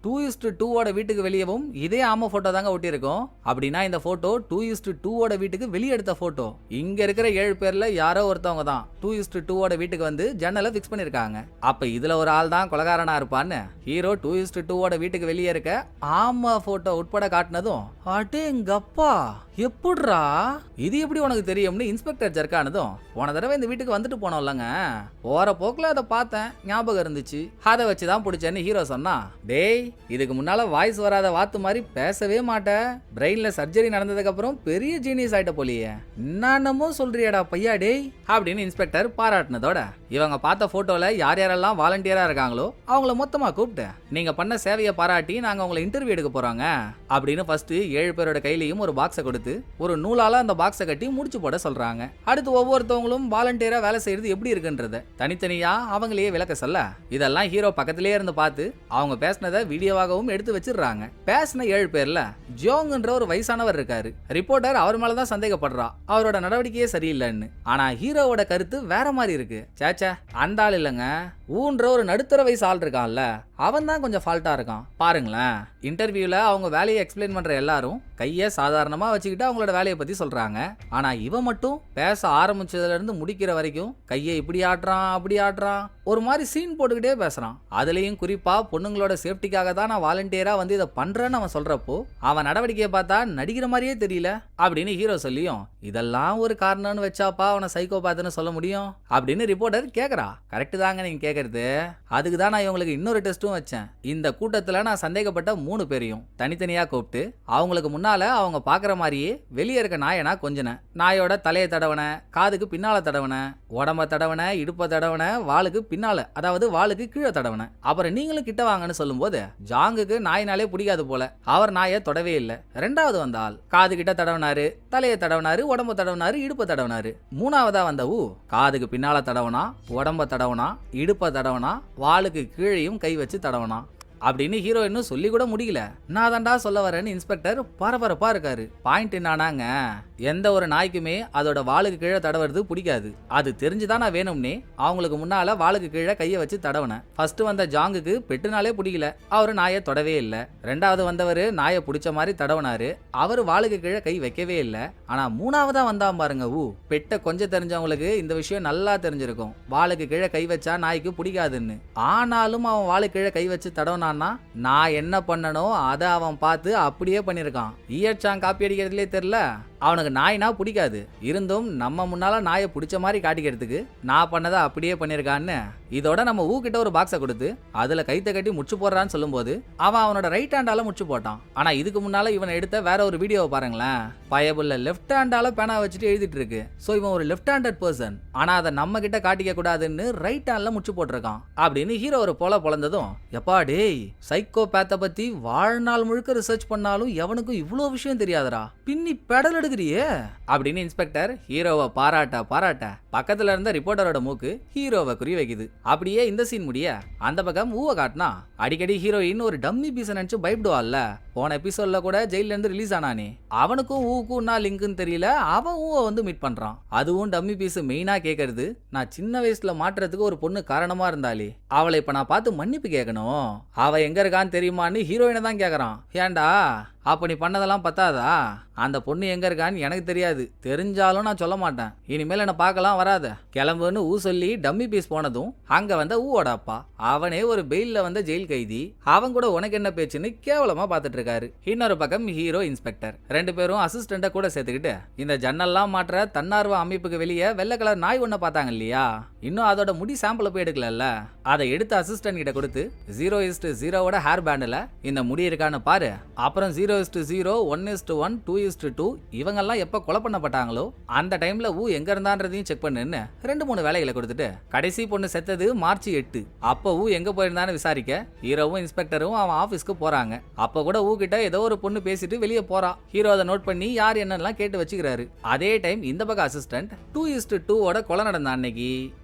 2:2 வீட்டுக்கு வெளியவும் இதே ஆம போட்டோ தாங்க ஒட்டி இருக்கும். அப்படின்னா இந்த போட்டோ 2:2 வீட்டுக்கு வெளியே எடுத்த போட்டோ. இங்க இருக்கிற 7 பேர்ல யாரோ ஒருத்தவங்க தான் 2:2 வீட்டுக்கு வந்து ஜன்னலை பிக்ஸ் பண்ணிருக்காங்க. அப்ப இதுல ஒரு ஆள் தான் கொலைகாரனா இருப்பான்னு ஹீரோ 2:2 வீட்டுக்கு வெளியே இருக்க ஆம போட்டோ உட்பட காட்டினதும், அடேங்கப்பா எப்படிரா இது எப்படி உனக்கு தெரியும்னு இன்ஸ்பெக்டர் ஜர்க்கானதும், போன தடவை இந்த வீட்டுக்கு வந்துட்டு போனோம்லங்க, போற போக்குல அதை பார்த்தேன், ஞாபகம் இருந்துச்சு, அதை வச்சுதான் பிடிச்சேன்னு ஹீரோ சொன்னா. டேய் இதுக்கு முன்னால வாய்ஸ் வராத வாத்து மாதிரி பேசவே மாட்டேன், பிரெயின்ல சர்ஜரி நடந்ததுக்கு அப்புறம் பெரிய ஜீனியஸ் ஆயிட்ட போலியே, என்னமோ சொல்றியாடா பையா டேய் அப்படின்னு இன்ஸ்பெக்டர் பாராட்டினதோட இவங்க பார்த்த போட்டோல யார் யாரெல்லாம் வாலண்டியரா இருக்காங்களோ அவங்கள மொத்தமா கூப்பிட்டு நீங்க பண்ண சேவையை பாராட்டி நாங்க உங்களை இன்டர்வியூ எடுக்க போறாங்க அப்படின்னு ஃபர்ஸ்ட் 7 பேரோட கையிலையும் ஒரு பாக்ஸை கொடுத்து ஒரு நூலால அந்த பாக்ஸை கட்டி முடிச்சு போட சொல்றாங்க. அடுத்து ஒவ்வொருத்தவங்களும் வாலண்டியரா வேலை செய்யறது எப்படி இருக்குன்றத தனித்தனியா அவங்களையே விளக்க சொல்ல இதெல்லாம் ஹீரோ பக்கத்திலேயே இருந்து பார்த்து அவங்க பேசினதை வீடியோவாகவும் எடுத்து வச்சிடுறாங்க. பேசின 7 பேர்ல ஜோங்ன்ற ஒரு வயசானவர் இருக்காரு. ரிப்போர்ட்டர் அவர் மேலதான் சந்தேகப்படுறா, அவரோட நடவடிக்கையே சரியில்லைன்னு. ஆனா ஹீரோவோட கருத்து வேற மாதிரி இருக்கு. சேச்சா அந்த ஆள் இல்லைங்க, ஊன்ற ஒரு நடுத்தர வயசு ஆள் இருக்கான்ல அவன் தான் கொஞ்சம் ஃபால்ட்டா இருக்கான். பாருங்களேன், இன்டர்வியூல அவங்க வேலையை எக்ஸ்பிளைன் பண்ற எல்லாரும் கையை சாதாரணமா வச்சுக்கிட்டு அவங்களோட வேலையை பத்தி சொல்றாங்க. ஆனா இவன் மட்டும் பேச ஆரம்பிச்சதுல இருந்து முடிக்கிற வரைக்கும் கையை இப்படி ஆட்டுறான் அப்படி ஆட்டுறான், ஒரு மாதிரி சீன் போட்டுக்கிட்டே பேசுறான். அதுலயும் குறிப்பா பொண்ணுங்களோட சேஃப்டிக்காக தான் நான் வாலண்டியரா வந்து இதை பண்றேன்னு அவன் சொல்றப்போ அவன் நடவடிக்கையை பார்த்தா நடிக்கிற மாதிரியே தெரியல அப்படின்னு ஹீரோ சொல்லியும், இதெல்லாம் ஒரு காரணம்னு வச்சாப்பா அவனை சைக்கோபாத்துன்னு சொல்ல முடியும் அப்படின்னு ரிப்போர்ட்டர் கேக்குறா. கரெக்ட் தாங்க நீங்க கேக்குறது, அதுக்கு தான் நான் இவங்களுக்கு இன்னொரு டெஸ்ட்டும் வச்சேன். இந்த கூட்டத்துல நான் சந்தேகப்பட்ட 3 பேரையும் தனித்தனியா கூப்பிட்டு அவங்களுக்கு முன்னால அவங்க பாக்குற மாதிரியே வெளியே இருக்க நாயனா கொஞ்சன, நாயோட தலையை தடவன, காதுக்கு பின்னால தடவன, உடம்ப தடவன, இடுப்ப தடவன, வாளுக்கு பின்னால அதாவது வாளுக்கு கீழே தடவன. அப்புறம் நீங்களும் கிட்ட வாங்கன்னு சொல்லும் போது ஜாங்குக்கு நாயினாலே பிடிக்காது போல, அவர் நாயை தொடவே இல்லை. 2வது வந்த ஆள் காது கிட்ட தடவனாரு, தலையை தடவனாரு, உடம்ப தடவனாரு, இடுப்ப தடவனாரு. 3வதா வந்த காதுக்கு பின்னால தடவனா, உடம்ப தடவனா, இடுப்ப தடவனா, வாளுக்கு கீழையும் கை வச்சு தடவனா அப்படின்னு ஹீரோ இன்னும் சொல்லி கூட முடியல. நான் தாண்டா சொல்ல வரேன்னு இன்ஸ்பெக்டர் பரபரப்பா இருக்காரு. பாயிண்ட் என்னானாங்க, எந்த ஒரு நாய்க்குமே அதோட வாளுக்கு கீழே தடவுறது பிடிக்காது. அது தெரிஞ்சுதான் நான் வேணும்னே அவங்களுக்கு முன்னால வாளுக்கு கீழே கையை வச்சு தடவனேன். ஃபர்ஸ்ட் வந்த ஜாங்குக்கு பெட்டுனாலே பிடிக்கல, அவரு நாயை தொடவே இல்லை. 2வது வந்தவர் நாயை பிடிச்ச மாதிரி தடவனாரு, அவரு வாளுக்கு கீழே கை வைக்கவே இல்லை. ஆனா 3வதா வந்தான் பாருங்க, பெட்டை கொஞ்சம் தெரிஞ்சவங்களுக்கு இந்த விஷயம் நல்லா தெரிஞ்சிருக்கும், வாளுக்கு கீழே கை வச்சா நாய்க்கு பிடிக்காதுன்னு. ஆனாலும் அவன் வாளுக்கு கீழே கை வச்சு தடவனா நான் என்ன பண்ணனோ அதை அவன் பார்த்து அப்படியே பண்ணிருக்கான். ஈயச்சான் காப்பி அடிக்கிறதுலே தெரியல, அவனுக்கு நாய்னா பிடிக்காது, இருந்தும் நம்ம முன்னால நாயை பிடிச்ச மாதிரி காட்டிக்கிறதுக்கு நான் பண்ணதை அப்படியே பண்ணிருக்கான்னு இதோட நம்ம கிட்ட ஒரு பாக்ஸை கொடுத்து அதுல கைத்த கட்டி முச்சு போடுறான்னு சொல்லும் போது அவன் அவனோட ரைட் ஹேண்டால முச்சு போட்டான். ஆனா இதுக்கு முன்னால இவனை எடுத்த வேற ஒரு வீடியோவை பாருங்களேன், பயபுள்ள லெஃப்ட் ஹேண்டால பேனா வச்சுட்டு எழுதிட்டு இருக்கு. சோ இவன் ஒரு லெஃப்ட் ஹேண்டட் பர்சன், ஆனா அதை நம்ம கிட்ட காட்டிக்க கூடாதுன்னு ரைட் ஹேண்ட்ல முச்சு போட்டிருக்கான் அப்படின்னு ஹீரோ ஒரு பொலந்ததும், எப்பா டேய் சைக்கோ பேத்த பத்தி வாழ்நாள் முழுக்க ரிசர்ச் பண்ணாலும் எவனுக்கும் இவ்வளோ விஷயம் தெரியாதரா, பின்னி பெடல் எடுக்கிறியே அப்படின்னு இன்ஸ்பெக்டர் ஹீரோவை பாராட்ட பக்கத்துல இருந்த ரிப்போர்ட்டரோட மூக்கு ஹீரோவை குறி வைக்குது. அப்படியே இந்த சீன் முடிய அந்த பக்கம் காட்டினா அடிக்கடி ஹீரோயின் ஒரு டம்மி பீஸ நினைச்சு பயப்படுவாள்ல, போன எபிசோட்ல கூட ஜெயில இருந்து ரிலீஸ் ஆனானே, அவனுக்கும் ஊக்குன்னா லிங்க்னு தெரியல, அவன் வந்து மீட் பண்றான். அதுவும் டம்மி பீஸ் மெயினா கேட்கறது, நான் சின்ன வயசுல மாட்டுறதுக்கு ஒரு பொண்ணு காரணமா இருந்தாலே அவளை இப்ப நான் பார்த்து மன்னிப்பு கேட்கணும், அவ எங்க இருக்கான்னு தெரியுமான்னு ஹீரோயினை தான் கேக்குறான். ஏண்டா அப்ப நீ பண்ணதெல்லாம் பத்தாதா, அந்த பொண்ணு எங்க இருக்கான்னு எனக்கு தெரியாது, தெரிஞ்சாலும் நான் சொல்ல மாட்டேன், இனிமேல் என்ன பார்க்கலாம் வராத, கிளம்புன்னு சொல்லி டம்மி பீஸ் போனதும் அங்க வந்த ஊவோட அப்பா அவனே ஒரு பெயில்ல வந்த ஜெயில் கைதி, அவன் கூட உனக்கு என்ன பேச்சுன்னு கேவலமா பார்த்துட்டு இருக்காரு. இன்னொரு பக்கம் ஹீரோ இன்ஸ்பெக்டர் 2 பேரும் அசிஸ்டண்ட கூட சேர்த்துக்கிட்டு இந்த ஜன்னல்லாம் மாற்ற தன்னார்வ அமைப்புக்கு வெளியே வெள்ளை கலர் நாய் ஒண்ண பார்த்தாங்க இல்லையா, இன்னும் அதோட முடி சாம்பிள் போய் எடுக்கல, அதை எடுத்து அசிஸ்டன்ட் கிட்ட கொடுத்து 0:0 ஹேர் பேண்டில் இந்த முடி இருக்கான்னு பாரு, அப்புறம் 0:0 1:1 2:2 இவங்கெல்லாம் எப்ப கொலை பண்ணப்பட்டாங்களோ அந்த டைம்ல எங்க இருந்தான்றதையும் செக் பண்ணுன்னு 2-3 வேலைகளை கொடுத்துட்டு கடைசி பொண்ணு செத்தது மார்ச் 8, அப்போ எங்க போயிருந்தான்னு விசாரிக்க ஹீரோவும் இன்ஸ்பெக்டரும் அவன் ஆபீஸ்க்கு போறாங்க. அப்ப கூட கிட்ட ஏதோ ஒரு பொண்ணு பேசிட்டு வெளியே போறா. ஹீரோ அதை நோட் பண்ணி யார் என்னெல்லாம் கேட்டு வச்சுக்கிறாரு. அதே டைம் இந்த பக்கம் அசிஸ்டன்ட் 2:2 கொலை நடந்த அன்னைக்கு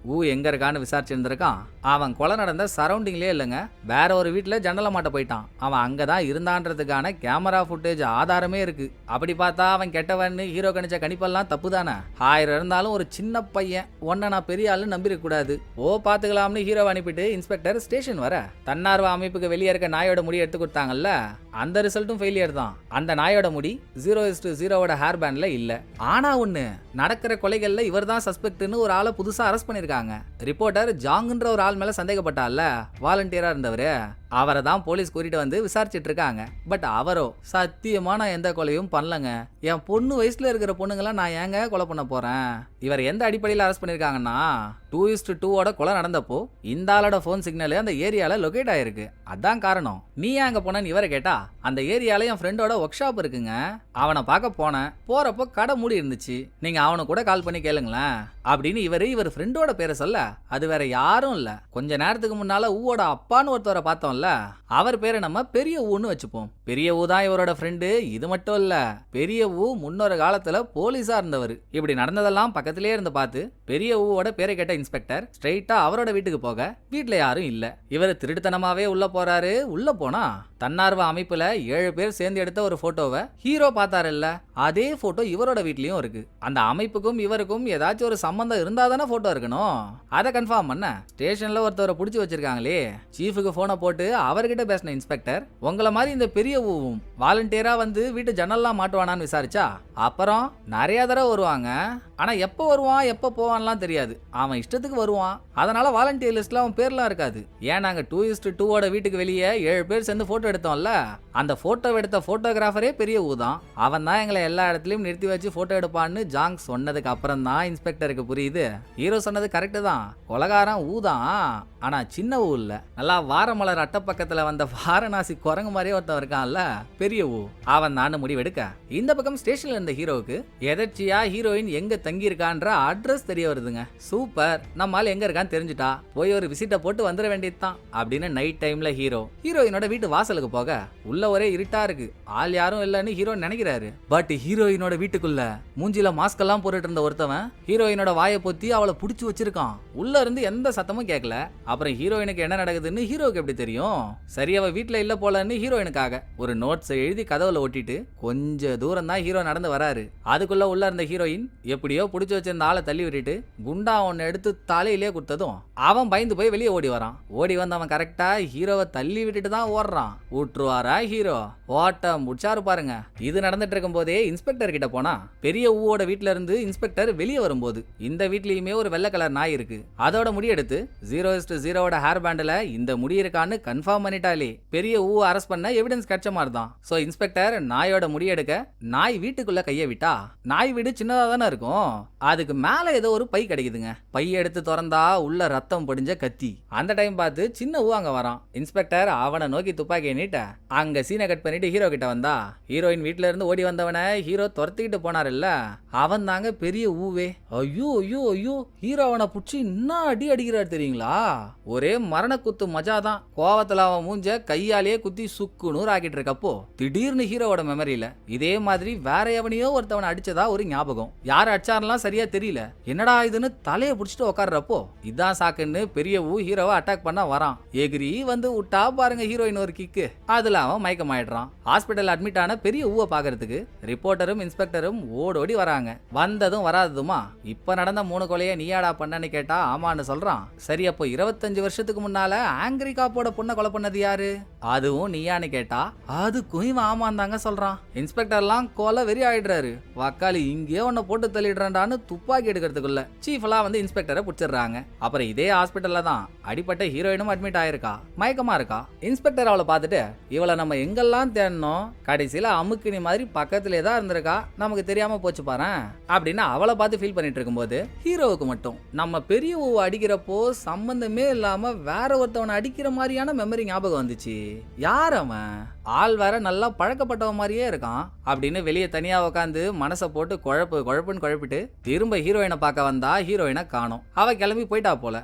எங்க இருக்கான்னு விசாரிச்சிருந்திருக்கான். அவன் கொலை நடந்த சரௌண்டிங்லயே இல்லைங்க, வேற ஒரு வீட்டுல ஜன்னல மாட்ட போயிட்டான். அவன் அங்கதான் இருந்தான்றதுக்கான கேமரா ஃபுட்டேஜ் ஆதாரமே இருக்கு. அப்படி பார்த்தா அவன் கெட்டவன்னு ஹீரோ கணிச்ச கணிப்பெல்லாம் தப்பு தானே. 1000 இருந்தாலும் ஒரு சின்ன பையன் ஒன்ன நான் பெரிய ஆளு நம்பிருக்க கூடாது. பாத்துக்கலாம்னு ஹீரோ அனுப்பிட்டு இன்ஸ்பெக்டர் ஸ்டேஷன் வர தன்னார்வ அமைப்புக்கு வெளியே இருக்க நாயோட முடி எடுத்து கொடுத்தாங்கல்ல, அந்த ரிசல்ட்டும் ஃபெயிலியர் தான். அந்த நாயோட முடி 0:0 ஹேர் பேண்ட்ல இல்ல. ஆனா ஒண்ணு, நடக்கிற கொலைகள்ல இவர் தான் சஸ்பெக்ட்னு ஒரு ஆளை புதுசா அரெஸ்ட் பண்ணிருக்காங்க. ரிப்போர்ட்டர் ஜாங்குன்ற ஒரு ஆள் மேல சந்தேகப்பட்டால, வாலண்டியரா இருந்தவரு, அவரை தான் போலீஸ் கூட்டிட்டு வந்து விசாரிச்சிட்டு இருக்காங்க. பட் அவரோ சத்தியமா நான் எந்த கொலையும் பண்ணலங்க, என் பொண்ணு வயசுல இருக்கிற பொண்ணுங்களை நான் ஏங்க கொலை பண்ண போறேன். இவர் எந்த அடிப்படையில் அரெஸ்ட் பண்ணிருக்காங்கன்னா 2:2 கொலை நடந்தப்போ இந்த ஆளோட போன் சிக்னல் அந்த ஏரியால லொகேட் ஆயிருக்கு, அதான் காரணம். நீ ஏங்க போனன்னு இவரை கேட்டா, அந்த ஏரியால என் ஃப்ரெண்டோட ஒர்க் ஷாப் இருக்குங்க, அவனை பார்க்க போனேன், போறப்போ கடை மூடி இருந்துச்சு, நீங்க அவனை கூட கால் பண்ணி கேளுங்களேன் அப்படின்னு இவர் ஃப்ரெண்டோட பேரை சொல்ல, அது வேற யாரும் இல்ல, கொஞ்ச நேரத்துக்கு முன்னால ஊவோட அப்பான்னு ஒருத்தவரை பார்த்தோம்ல, அவர் பேரை நம்ம பெரிய ஊன்னு வச்சுப்போம். பெரிய ஊ தான் இவரோட ஃப்ரெண்டு. இது மட்டும் இல்ல, பெரிய ஊ முன்னொரு காலத்துல போலீஸா இருந்தவர். இப்படி நடந்ததெல்லாம் பக்கத்திலே இருந்து பார்த்து பெரிய ஊவோட பேரை கேட்ட இன்ஸ்பெக்டர் ஸ்ட்ரெயிட்டா அவரோட வீட்டுக்கு போக வீட்டுல யாரும் இல்ல. இவர் திருட்டுத்தனமாவே உள்ள போறாரு. உள்ள போனா தன்னார்வ அமைப்புல 7 பேர் சேர்ந்து எடுத்த ஒரு போட்டோவை ஹீரோ பார்த்தாருல்ல, அதே போட்டோ இவரோட வீட்லயும் இருக்கு. அந்த அமைப்புக்கும் இவருக்கும் ஏதாச்சும் ஒரு சம்பந்தம் இருந்தாதானே போட்டோ இருக்கணும். அதை கன்ஃபார்ம் பண்ண ஸ்டேஷன்ல ஒருத்தவரை புடிச்சு வச்சிருக்காங்களே, சீஃபுக்கு போனை போட்டு அவர்கிட்ட பேசின இன்ஸ்பெக்டர், உங்களை மாதிரி இந்த பெரிய ஊவும் வாலண்டியரா வந்து வீட்டு ஜன்னல்லாம் மாட்டுவானான்னு விசாரிச்சா, அப்புறம் நிறைய தடவை வருவாங்க, ஆனா எப்போ வருவான் எப்போ போவான்லாம் தெரியாது, அவன் இஷ்டத்துக்கு வருவான், அதனால வாலண்டியர் லிஸ்ட்ல அவன் பேர்லாம் இருக்காது. ஏன் நாங்க 2:2 வீட்டுக்கு வெளியே 7 பேர் சேர்ந்து போட்டோ எடுத்தோம்ல, அந்த போட்டோ எடுத்த போட்டோகிராஃபரே பெரிய ஊதான், அவன் தான் எங்களை எல்லா இடத்துலயும் நிறுத்தி வச்சு போட்டோ எடுப்பான்னு ஜாங் சொன்னதுக்கு அப்புறம் தான் இன்ஸ்பெக்டருக்கு புரியுது ஹீரோ சொன்னது கரெக்டு தான், கொலகாரன் ஊதான், ஆனா சின்ன ஊ இல்ல. நல்லா வாரமலர் அட்ட பக்கத்துல வந்த வாரணாசி குரங்கு மாதிரியே ஒருத்தன் இருக்கான்ல பெரிய ஊ, அவன் தான் முடிவெடுக்க இந்த பக்கம் ஸ்டேஷன்ல இருந்த ஹீரோவுக்கு எதர்ச்சியா ஹீரோயின் எங்க தங்கி இருக்கான்ற அட்ரஸ் தெரிய வருதுங்க. சூப்பர், நம்மால் எங்க இருக்கான்னு தெரிஞ்சுட்டா போய் ஒரு விசிட்ட போட்டு வந்துட வேண்டியதுதான் அப்படின்னு நைட் டைம்ல ஹீரோயினோட வீட்டு வாசலுக்கு போக உள்ள ஒரே இருட்டா இருக்கு, ஆள் யாரும் இல்லன்னு ஹீரோ நினைக்கிறாரு. பட் ஹீரோயினோட வீட்டுக்குள்ள மூஞ்சில மாஸ்க் எல்லாம் போட்டுட்டு இருந்த ஒருத்தவன் ஹீரோயினோட வாயை பொத்தி அவளை புடிச்சு வச்சிருக்கான். உள்ள இருந்து எந்த சத்தமும் கேட்கல. அப்புறம் ஹீரோயினுக்கு என்ன நடக்குதுன்னு ஹீரோக்கு எப்படி தெரியும்? சரி, அவ வீட்டுல இல்ல போலன்னு ஹீரோயினுக்காக ஒரு நோட்ஸ் எழுதி கதவுல ஒட்டிட்டு கொஞ்ச தூரம் தான் ஹீரோ நடந்து வராரு. அதுக்குள்ள உள்ள இருந்த ஹீரோயின் எப்படியோ புடிச்சு வச்சிருந்த ஆளை தள்ளி விட்டுட்டு குண்டா ஒன்னு எடுத்து தலையிலே கொடுத்ததும் அவன் பயந்து போய் வெளியே ஓடி வரான். ஓடி வந்து அவன் கரெக்டா ஹீரோவை தள்ளி விட்டுட்டு தான் ஓடுறான். விட்டுருவாரா ஹீரோ? ஓட்டம் முடிச்சாரு பாருங்க. இது நடந்துட்டு இருக்கும் போதே இன்ஸ்பெக்டர் கிட்ட போனா பெரிய ஊவோட வீட்டுல இருந்து இன்ஸ்பெக்டர் வெளியே வரும்போது இந்த வீட்லயுமே ஒரு வெள்ளை கலர் நாய் இருக்கு. அதோட முடி எடுத்து 0:0 ஹேர் பேண்ட்ல இந்த முடி இருக்கான்னு கன்ஃபார்ம் பண்ணிட்டாலே பெரிய ஊ அரெஸ்ட் பண்ண எவிடன்ஸ் கிடைச்ச மாதிரி தான். சோ இன்ஸ்பெக்டர் நாயோட முடி எடுக்க நாய் வீட்டுக்குள்ள கைய விட்டா நாய் வீடு சின்னதா தானே இருக்கும், அதுக்கு மேல ஏதோ ஒரு பை கிடைக்குதுங்க. பை எடுத்து திறந்தா உள்ள ரத்தம் படிஞ்ச கத்தி. அந்த டைம் பார்த்து சின்ன ஊ அங்க வரான். இன்ஸ்பெக்டர் அவனை நோக்கி துப்பாக்கியை நீட்ட அங்க சீனை கட் பண்ணிட்டு ஹீரோ கிட்ட வந்தா ஹீரோயின் வீட்டுல இருந்து ஓடி வந்தவனை ஹீரோ துரத்திக்கிட்டு போனார் இல்ல, அவன் தாங்க பெரிய ஊவே. ஐயோ ஐயோ ஐயோ, ஹீரோ அவனை புடிச்சு இன்னும் அடி அடிக்கிறார் தெரியுங்களா? ஒரே மரண குத்து மஜாதான். கோவத்துல அவன் மூஞ்ச கையாலேயே குத்தி சுக்குன்னு ஆக்கிட்டு இருக்கப்போ திடீர்னு ஹீரோவோட மெமரியில இதே மாதிரி வேற எவனையோ ஒருத்தவனை அடிச்சதா ஒரு ஞாபகம். யார் அடிச்சாரெல்லாம் சரியா தெரியல. என்னடா இதுன்னு தலையை புடிச்சிட்டு உட்கார்றப்போ இதான் சாக்குன்னு பெரிய ஊ ஹீரோவை அட்டாக் பண்ண வரான். எகிரி வந்து விட்டா பாருங்க ஹீரோயின் ஒரு கிக்கு. அதுல அவன் மயக்கமாயிடுறான். ஹாஸ்பிட்டல் அட்மிட் ஆன பெரிய ஊவை பாக்குறதுக்கு ரிப்போர்ட்டரும் இன்ஸ்பெக்டரும் ஓடோடி வராங்க. வந்ததும் வராததுமா இப்ப நடந்த 3 கொலையை நீயாடா பண்ணன்னு கேட்டா ஆமான்னு சொல்றான். சரி, அப்போ 25 வருஷத்துக்கு முன்னால ஆங்கிரி காப்போட பொண்ணை கொலை பண்ணது யாரு? அதுவும் நீயான்னு கேட்டா அதுக்கும் இவன் ஆமான் தாங்க சொல்றான். இன்ஸ்பெக்டர்லாம் கொலை வெறி ஆயிடுறாரு. வக்காலி இங்கே உன்னை போட்டு தள்ளிடுறான்னு துப்பாக்கி எடுக்கிறதுக்குள்ள சீஃப் எல்லாம் வந்து இன்ஸ்பெக்டர் இன்ஸ்பெக்டரை பிடிச்சிடுறாங்க. அப்புறம் இதே ஹாஸ்பிட்டல்ல தான் அடிப்பட்ட ஹீரோயினும் அட்மிட் ஆயிருக்கா, மயக்கமா இருக்கா. இன்ஸ்பெக்டர் அவளை பார்த்துட்டு இவளை நம்ம எங்கெல்லாம் தேடணும், கடைசியில அமுக்கினி மாதிரி பக்கத்திலே தான் இருந்திருக்கா, நமக்கு தெரியாம போச்சு பாரு அப்படின்னு அவளை பார்த்து ஃபீல் பண்ணிட்டு இருக்கும்போது ஹீரோவுக்கு மட்டும் நம்ம பெரிய அடிக்கிறப்போ சம்பந்தமே இல்லாம வேற ஒருத்தவனை அடிக்கிற மாதிரியான மெமரி ஞாபகம் வந்துச்சு. யார் அவன்? ஆள் வேற நல்லா பழக்கப்பட்டவ மாதிரியே இருக்கான் அப்படின்னு வெளியே தனியா உட்காந்து மனசை போட்டு குழப்புன்னு குழப்பிட்டு திரும்ப ஹீரோயினை பார்க்க வந்தா ஹீரோயினை காணோம். அவ கிளம்பி போயிட்டா போல.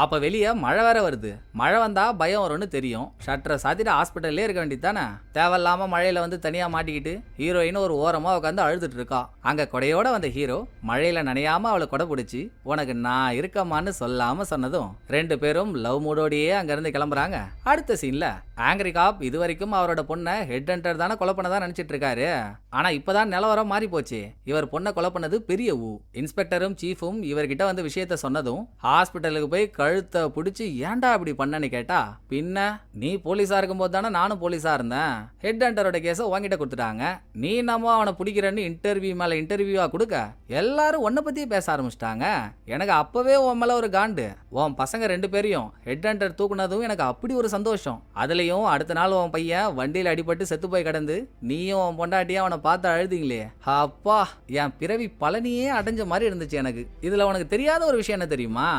அப்ப வெளியே மழை வேற வருது. மழை வந்தா பயம் வரும்னு தெரியும். ஷட்டரை சாத்திட்டு ஹாஸ்பிட்டல்லே இருக்க வேண்டியது தானே. தேவையில்லாம மழையில வந்து தனியா மாட்டிக்கிட்டு ஹீரோயின் ஒரு ஓரமா உட்காந்து அழுதுட்டு இருக்கா. அங்க கொடையோட வந்த ஹீரோ மழையில நனையாம அவளை கொடை பிடிச்சி உனக்கு நான் இருக்கமான்னு சொல்லாம சொன்னதும் 2 பேரும் லவ் மூடோடையே அங்க இருந்து கிளம்புறாங்க. அடுத்த சீன்ல ஆங்கிரி காப் இது வரைக்கும் அவரோட பொண்ணை ஹெட் ஹண்டர் தானே கொலை பண்ணதான் நினைச்சிட்டு இருக்காரு. ஆனா இப்பதான் நிலவரம் மாறி போச்சு. இவர் பொண்ணை கொலை பண்ணது பெரிய இன்ஸ்பெக்டரும் சீஃபும் இவர்கிட்ட வந்து விஷயத்த சொன்னதும் ஹாஸ்பிட்டலுக்கு போய் கழுத்தை பிடிச்சி ஏன்டா இப்படி பண்ணன்னு கேட்டா, பின்ன நீ போலீஸா இருக்கும் போது தானே நானும் போலீஸா இருந்தேன். ஹெட் ஹண்டரோட கேஸை உங்ககிட்ட கொடுத்துட்டாங்க. நீ நம்ம அவனை பிடிக்கிறன்னு இன்டர்வியூ மேல இன்டர்வியூவா கொடுக்க எல்லாரும் உன்னை பத்தியே பேச ஆரம்பிச்சிட்டாங்க. எனக்கு அப்பவே உன் மேல ஒரு காண்டு. உன் பசங்க 2 பேரையும் ஹெட் ஹண்டர் தூக்குனதும் எனக்கு அப்படி ஒரு சந்தோஷம். அதுலயும் அடுத்த நாள் உன் பையன் வண்டியில அடிபட்டு செத்து போய் கிடந்து நீயும் உன் பொண்டாட்டியா அவனை பார்த்து அழுதிங்களே, அப்பா என் பிறவி பழனியே அடைஞ்ச மாதிரி இருந்துச்சு எனக்கு. இதுல உனக்கு தெரியாத ஒரு விஷயம் என்ன தெரியுமா?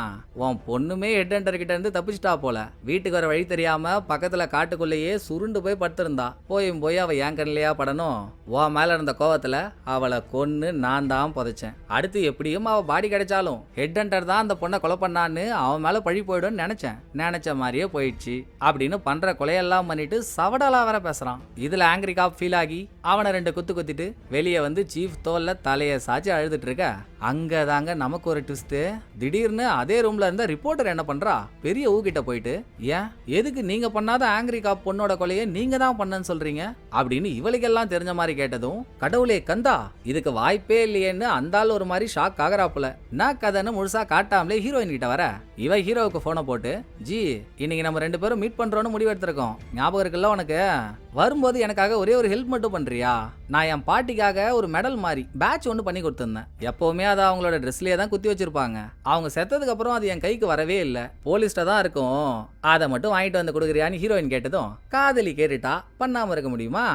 உன் பொண்ணுமே ஹெட் ஹண்டர் கிட்ட இருந்து தப்பிச்சிட்டா போல. வீட்டுக்கு வர வழி தெரியாம பக்கத்துல காட்டுக்குள்ளேயே சுருண்டு போய் படுத்திருந்தா. போய் அவ ஏன் கண்ணிலையா படணும். உன் மேல இருந்த கோவத்துல அவளை கொன்னு நான் தான் புதைச்சேன். அடுத்து எப்படியும் அவ பாடி கிடைச்சாலும் ஹெட் ஹண்டர் தான் அந்த பொண்ணை கொலை பண்ணான்னு அவன் மேல பழி போயிடும்னு நினைச்ச மாதிரியே போயிடுச்சு அப்படின்னு பண்ற கொலையெல்லாம் பண்ணிட்டு சவடாலா வர பேசுறான். இதுல ஆங்கிரி காப் ஃபீல் ஆகி அவனை 2 குத்து குத்திட்டு வெளியே வந்து சீஃப் தோல்ல தலைய சாச்சு அழுதுட்டு இருக்க. அங்கதாங்க நமக்கு ஒரு ட்விஸ்ட். திடீர்னு அதே ரூம்ல இருந்த ரிப்போர்ட்டர் என்ன பண்றா, பெரிய ஊகிட்ட போயிட்டு ஏன் எதுக்கு நீங்க பண்ணாத ஆங்கிரி காப் பொண்ணோட கொலையை நீங்க தான் பண்ணன்னு சொல்றீங்க அப்படின்னு இவளுக்கெல்லாம் தெரிஞ்ச மாதிரி கேட்டதும், கடவுளே கந்தா இதுக்கு வாய்ப்பே இல்லையேன்னு அந்த ஆள் ஒரு மாதிரி ஷாக் ஆகறாப்புல. நான் கதைன்னு முழுசா காட்டாமலே ஹீரோயின் கிட்ட வர இவ ஹீரோவுக்கு போனை போட்டு, ஜி இன்னைக்கு நம்ம 2 பேரும் மீட் பண்றோம்னு முடிவெடுத்திருக்கோம், ஞாபகம் இருக்குல்ல உனக்கு? வரும்போது எனக்காக ஒரே ஒரு ஹெல்ப் மட்டும் பண்றியா? நான் என் பாட்டிக்காக ஒரு மெடல் மாதிரி பேட்ச் ஒன்று பண்ணி கொடுத்துருந்தேன். எப்பவுமே அதை அவங்களோட ட்ரெஸ்லயே தான் குத்தி வச்சிருப்பாங்க. அவங்க செத்ததுக்கு அப்புறம் அது என் கைக்கு வரவே இல்லை, போலீஸ்ட தான் இருக்கும். அதை மட்டும் வாங்கிட்டு வந்து கொடுக்குறியான்னு ஹீரோயின் கேட்டதும் காதலி கேட்டுட்டா பண்ணாம இருக்க முடியுமா?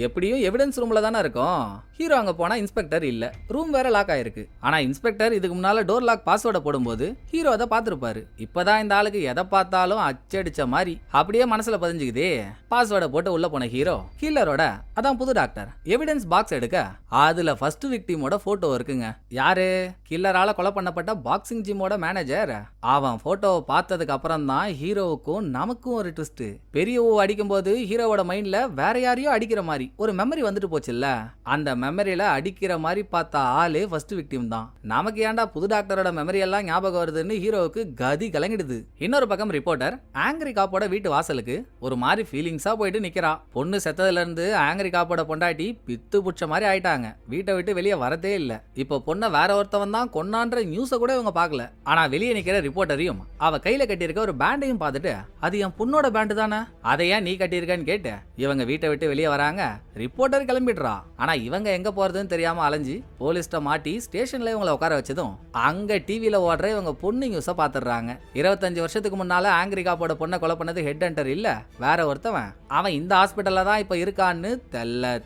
எப்படியும் எவிடன்ஸ் ரூம்ல தானே இருக்கும். ஹீரோ அங்க போனா இன்ஸ்பெக்டர் இல்ல, ரூம் வேற லாக் ஆயிருக்கு. ஆனா இன்ஸ்பெக்டர் இதுக்கு முன்னால டோர் லாக் பாஸ்வேர்டை போடும்போது ஹீரோ அதை பார்த்திருப்பாரு. இப்பதான் இந்த ஆளுக்கு எதை பார்த்தாலும் அச்சடிச்ச மாதிரி அப்படியே மனசுல பதிஞ்சுக்குதே. பாஸ்வேர்டை போட்டு உள்ள போன ஹீரோ கில்லரோட அதான் புது டாக்டர் எவிடன்ஸ் பாக்ஸ் எடுக்க அதுல ஃபர்ஸ்ட் விக்டிமோட போட்டோ இருக்குங்க. யாரு? கில்லரால கொலை பண்ணப்பட்ட பாக்ஸிங் ஜிம்மோட மேனேஜர். அவன் போட்டோவை பார்த்ததுக்கு அப்புறம் தான் ஹீரோவுக்கும் நமக்கும் ஒரு ட்விஸ்ட். பெரிய அடிக்கும் போது ஹீரோவோட மைண்ட்ல வேற யாரையோ அடிக்கிற மாதிரி ஒரு மெமரி வந்துட்டு போச்சுல்ல. அந்த மெமரியில அடிக்கிற மாதிரி பார்த்த ஆளே ஃபர்ஸ்ட் விக்டிம் தான். நமக்கு ஏன்டா புது டாக்டரோட மெமரி எல்லாம் ஞாபகம் வருதுன்னு ஹீரோவுக்கு கதி கலங்கிடுது. இன்னொரு பக்கம் ரிப்போர்ட்டர் ஆங்கிரி காப்போட வீட்டு வாசலுக்கு ஒரு மாதிரி ஃபீலிங்ஸா போயிட்டு நிக்கிறா. பொண்ணு செத்ததுல இருந்து ஆங்கிரி காப்போட பொண்டாட்டி பித்து புடிச்ச மாதிரி ஆயிட்டாங்க. வீட்டை விட்டு வெளியே வரதே இல்ல. இப்போ பொண்ணை வேற ஒருத்தவன் தான் கொன்னான்ற நியூஸ கூட இவங்க பார்க்கல. ஆனா வெளியே நிக்கிற ரிப்போர்ட்டரையும் அவ கையில கட்டியிருக்க ஒரு பேண்டையும் பார்த்துட்டு அது என் பொண்ணோட பேண்டு தானே, அதை ஏன் நீ கட்டியிருக்கன்னு கேட்டு இவங்க வீட்டை விட்டு வெளியே வராங்க. ரிப்போர்ட்டர் கிளம்பிடுறா. ஆனா இவங்க எங்க போறதுன்னு தெரியாம அலைஞ்சு போலீஸ்ட மாட்டி ஸ்டேஷன்ல இவங்களை உட்கார வச்சதும் அங்க டிவில ஓடுற இவங்க பொண்ணு நியூஸ பாத்துறாங்க. 25 வருஷத்துக்கு முன்னால ஆங்கிரி காப்போட பொண்ணை கொலை பண்ணது ஹெட் ஹண்டர் இல்ல, வேற ஒருத்தவன். அவன் இந்த ஹாஸ்பிட்டல்ல தான் இப்ப இருக்கான்னு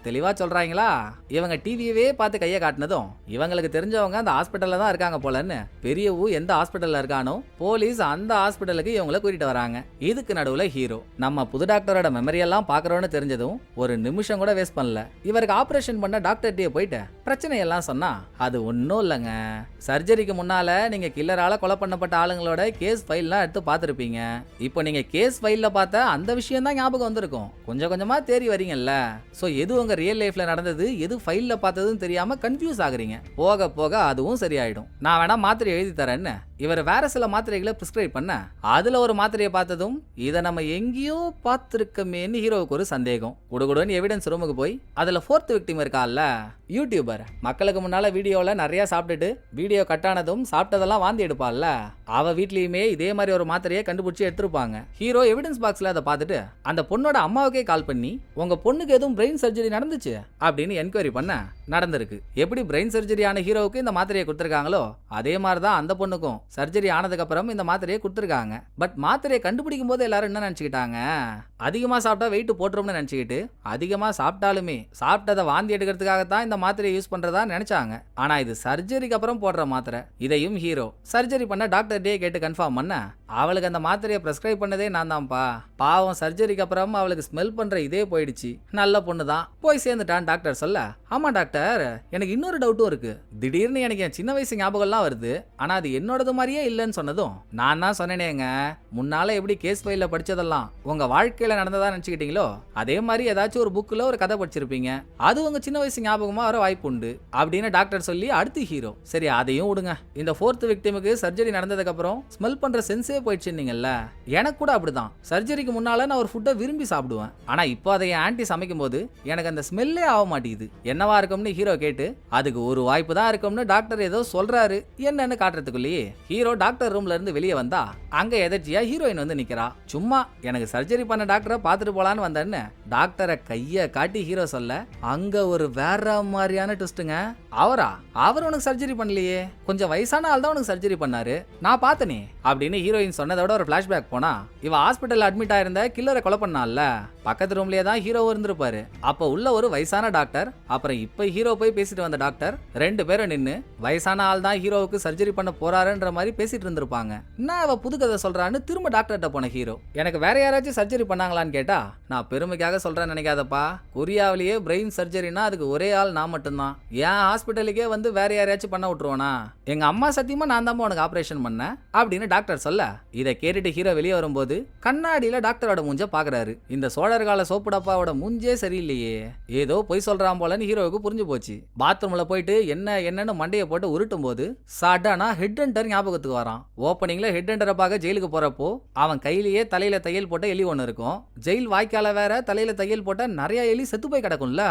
தெளிவா சொல்றாங்களா. இவங்க டிவியவே பார்த்து கையை காட்டினதும் இவங்களுக்கு தெரிஞ்சவங்க அந்த ஹாஸ்பிட்டல்ல தான் இருக்காங்க போலன்னு பெரிய எந்த ஹாஸ்பிட்டல்ல இருக்கானோ போலீஸ் அந்த ஹாஸ்பிட்டலுக்கு இவங்களை கூட்டிட்டு வராங்க. இதுக்கு நடுவுல ஹீரோ நம்ம புது டாக்டரோட மெமரி எல்லாம் பாக்குறோம்னு தெரிஞ்சதும் ஒரு நிமிஷம் கூட வேஸ்ட் பண்ணல. இவருக்கு ஆபரேஷன் பண்ண டாக்டர்கிட்டயே போயிட்டு பிரச்சனை எல்லாம் சொன்னா அது ஒன்னும் இல்லைங்க, சர்ஜரிக்கு முன்னால நீங்க கில்லரால கொலை பண்ணப்பட்ட ஆளுங்களோட கேஸ் ஃபைல்லாம் எடுத்து பார்த்திருப்பீங்க. இப்போ நீங்க கேஸ் ஃபைல்ல பார்த்த அந்த விஷயம் தான் ஞாபகம் வந்திருக்கும். கொஞ்சம் கொஞ்சமா தேறி வரீங்கல்ல. சோ எது உங்க ரியல் லைஃப்ல நடந்தது எது ஃபைல்ல பார்த்ததுன்னு தெரியாம கன்ஃபியூஸ் ஆகுறீங்க. போக போக அதுவும் சரியாயிடும். நான் வேணா மாத்திரை எழுதி தரேன்னு இவர் வேற சில மாத்திரைகளை பிரிஸ்கிரைப் பண்ண அதுல ஒரு மாத்திரையை பார்த்ததும் இதை நம்ம எங்கேயோ பார்த்திருக்கமேன்னு ஹீரோவுக்கு ஒரு சந்தேகம். குடுகுடுன்னு எவிடன்ஸ் ரூமுக்கு போய் அதுல 4th விக்டிம் இருக்கால யூடியூபர், மக்களுக்கு முன்னால வீடியோல நிறைய சாப்பிட்டுட்டு வீடியோ கட்டானதும் சாப்பிட்டதெல்லாம் வாந்தி எடுப்பாள்ல, அவ வீட்லயுமே இதே மாதிரி ஒரு மாத்திரையை கண்டுபிடிச்சு எடுத்திருப்பாங்க. ஹீரோ எவிடன்ஸ் பாக்ஸ்ல அதை பார்த்துட்டு அந்த பொண்ணோட அம்மாவுக்கே கால் பண்ணி உங்க பொண்ணுக்கு எதுவும் பிரெயின் சர்ஜரி நடந்துச்சு அப்படின்னு என்கொயரி பண்ண நடந்திருக்கு. எப்படி பிரெயின் சர்ஜரி ஆன ஹீரோவுக்கு இந்த மாத்திரையை கொடுத்துருக்காங்களோ அதே மாதிரி தான் அந்த பொண்ணுக்கும் சர்ஜரி ஆனதுக்கு அப்புறம் இந்த மாத்திரையை கொடுத்துருக்காங்க. பட் மாத்திரையை கண்டுபிடிக்கும் போது எல்லாரும் என்ன நினைச்சுக்கிட்டாங்க, அதிகமா சாப்பிட்டா வெயிட் போட்டுரும்னு நினைச்சுக்கிட்டு அதிகமா சாப்பிட்டாலுமே சாப்பிட்டதை வாந்தி எடுக்கிறதுக்காகத்தான் இந்த மாத்திரையை யூஸ் பண்றதா நினைச்சாங்க. ஆனா இது சர்ஜரிக்கு அப்புறம் போடுற மாத்திரை. இதையும் ஹீரோ சர்ஜரி பண்ண டாக்டர் டே கேட்டு கன்ஃபார்ம் பண்ண, அவளுக்கு அந்த மாத்திரையை பிரெஸ்கிரைப் பண்ணதே நான் தான்ப்பா. பாவம் சர்ஜரிக்கு அப்புறம் அவளுக்கு ஸ்மெல் பண்ற இதே போயிடுச்சு. நல்ல பொண்ணு தான் போய் சேர்ந்துட்டான் டாக்டர் சொல்ல. ஆமா டாக்டர், எனக்கு இன்னொரு டவுட்டும் இருக்கு. திடீர்னு எனக்கு என் சின்ன வயசு ஞாபகம்லாம் வருது. ஆனா அது என்னோடது மாதிரியே இல்லைன்னு சொன்னதும் நான் தான் சொன்னேனேங்க, முன்னால எப்படி கேஸ் ஃபைல்ல படிச்சதெல்லாம் உங்க வாழ்க்கையில நடந்ததா நினைச்சுக்கிட்டீங்களோ அதே மாதிரி ஏதாச்சும் ஒரு புக்ல ஒரு கதை படிச்சிருப்பீங்க, அது உங்க சின்ன வயசு ஞாபகமா வர வாய்ப்பு உண்டு அப்படின்னு டாக்டர் சொல்லி அடுத்து ஹீரோ, சரி அதையும் விடுங்க, இந்த 4th விக்டிமுக்கு சர்ஜரி நடந்ததுக்கு அப்புறம் ஸ்மெல் பண்ற சென்ஸே போயிடுச்சுன்னீங்கல்ல, எனக்கு கூட அப்படிதான். சர்ஜரிக்கு முன்னால நான் ஒரு ஃபுட்டை விரும்பி சாப்பிடுவேன். ஆனா இப்போ அதை என் ஆன்ட்டி சமைக்கும் போது எனக்கு அந்த ஸ்மெல்லே ஆக மாட்டேங்குது. என்னவா இருக்கும்னு ஹீரோ கேட்டு, அதுக்கு ஒரு வாய்ப்பு தான் இருக்கும்னு டாக்டர் ஏதோ சொல்றாரு என்னன்னு காட்டுறதுக்குள்ளேயே ஹீரோ டாக்டர் ரூம்ல இருந்து வெளியே வந்தா அங்க எதர்ச்சியா ஹீரோயின் வந்து நிக்கிறா. சும்மா எனக்கு சர்ஜரி பண்ண டாக்டரை பார்த்துட்டு போலான்னு வந்தேன்னு டாக்டரை கைய காட்டி ஹீரோ சொல்ல, அங்க ஒரு வேற மாதிரியான ட்விஸ்ட்டுங்க. அவர் உனக்கு சர்ஜரி பண்ணலையே, கொஞ்சம் வயசான ஆள் தான் உனக்கு சர்ஜரி பண்ணாரு, நான் பார்த்தனே அப்படின்னு ஹீரோயின் சொன்னதோட ஒரு பிளாஷ்பேக் போனா, இவ ஹாஸ்பிட்டல் அட்மிட் ஆயிருந்த கில்லரை கொலை பண்ணால பக்கத்து ரூம்லயே தான் ஹீரோ இருந்திருப்பாரு. அப்ப உள்ள ஒரு வயசான டாக்டர், அப்புறம் இப்ப ஹீரோ போய் பேசிட்டு வந்த டாக்டர், 2 பேரும் நின்னு வயசான ஆள் தான் ஹீரோவுக்கு சர்ஜரி பண்ண போறாருன்ற மாதிரி பேசிட்டு இருந்திருப்பாங்க. நான் அவ புது கதை சொல்றான்னு திரும்ப டாக்டர்கிட்ட போன ஹீரோ, எனக்கு வேற யாராச்சும் சர்ஜரி பண்ணாங்களான்னு கேட்டா, நான் பெருமைக்காக சொல்றேன்னு நினைக்காதப்பா, கொரியாவிலேயே பிரெயின் சர்ஜரினா அதுக்கு ஒரே ஆள் நான் மட்டும்தான். ஏன் ஹாஸ்பிட்டலுக்கே வந்து வேற யாரையாச்சும் பண்ண விட்டுருவானா, எங்க அம்மா சத்தியமா நான் தான் உனக்கு ஆபரேஷன் பண்ணேன் அப்படின்னு டாக்டர் சொல்ல, இதை கேட்டுட்டு ஹீரோ வெளியே வரும்போது கண்ணாடியில டாக்டரோட மூஞ்ச பாக்குறாரு. இந்த சோழர் கால சோப்பு டப்பாவோட மூஞ்சே சரியில்லையே, ஏதோ பொய் சொல்றான் போலன்னு ஹீரோவுக்கு புரிஞ்சு போச்சு. பாத்ரூம்ல போயிட்டு என்னன்னு மண்டையை போட்டு உருட்டும் போது சடனா ஹெட் ஹண்டர் ஞாபகத்துக்கு வரான். ஓப்பனிங்ல ஹெட் ஹண்டரை பார்க்க ஜெயிலுக்கு போறப்போ அவன் கையிலேயே தலையில தையல் போட்ட எலி ஒண்ணு இருக்கும். ஜெயில் வாய்க்கால வேற தலையில தையல் போட்ட நிறைய எலி செத்து போய் கிடக்கும்ல,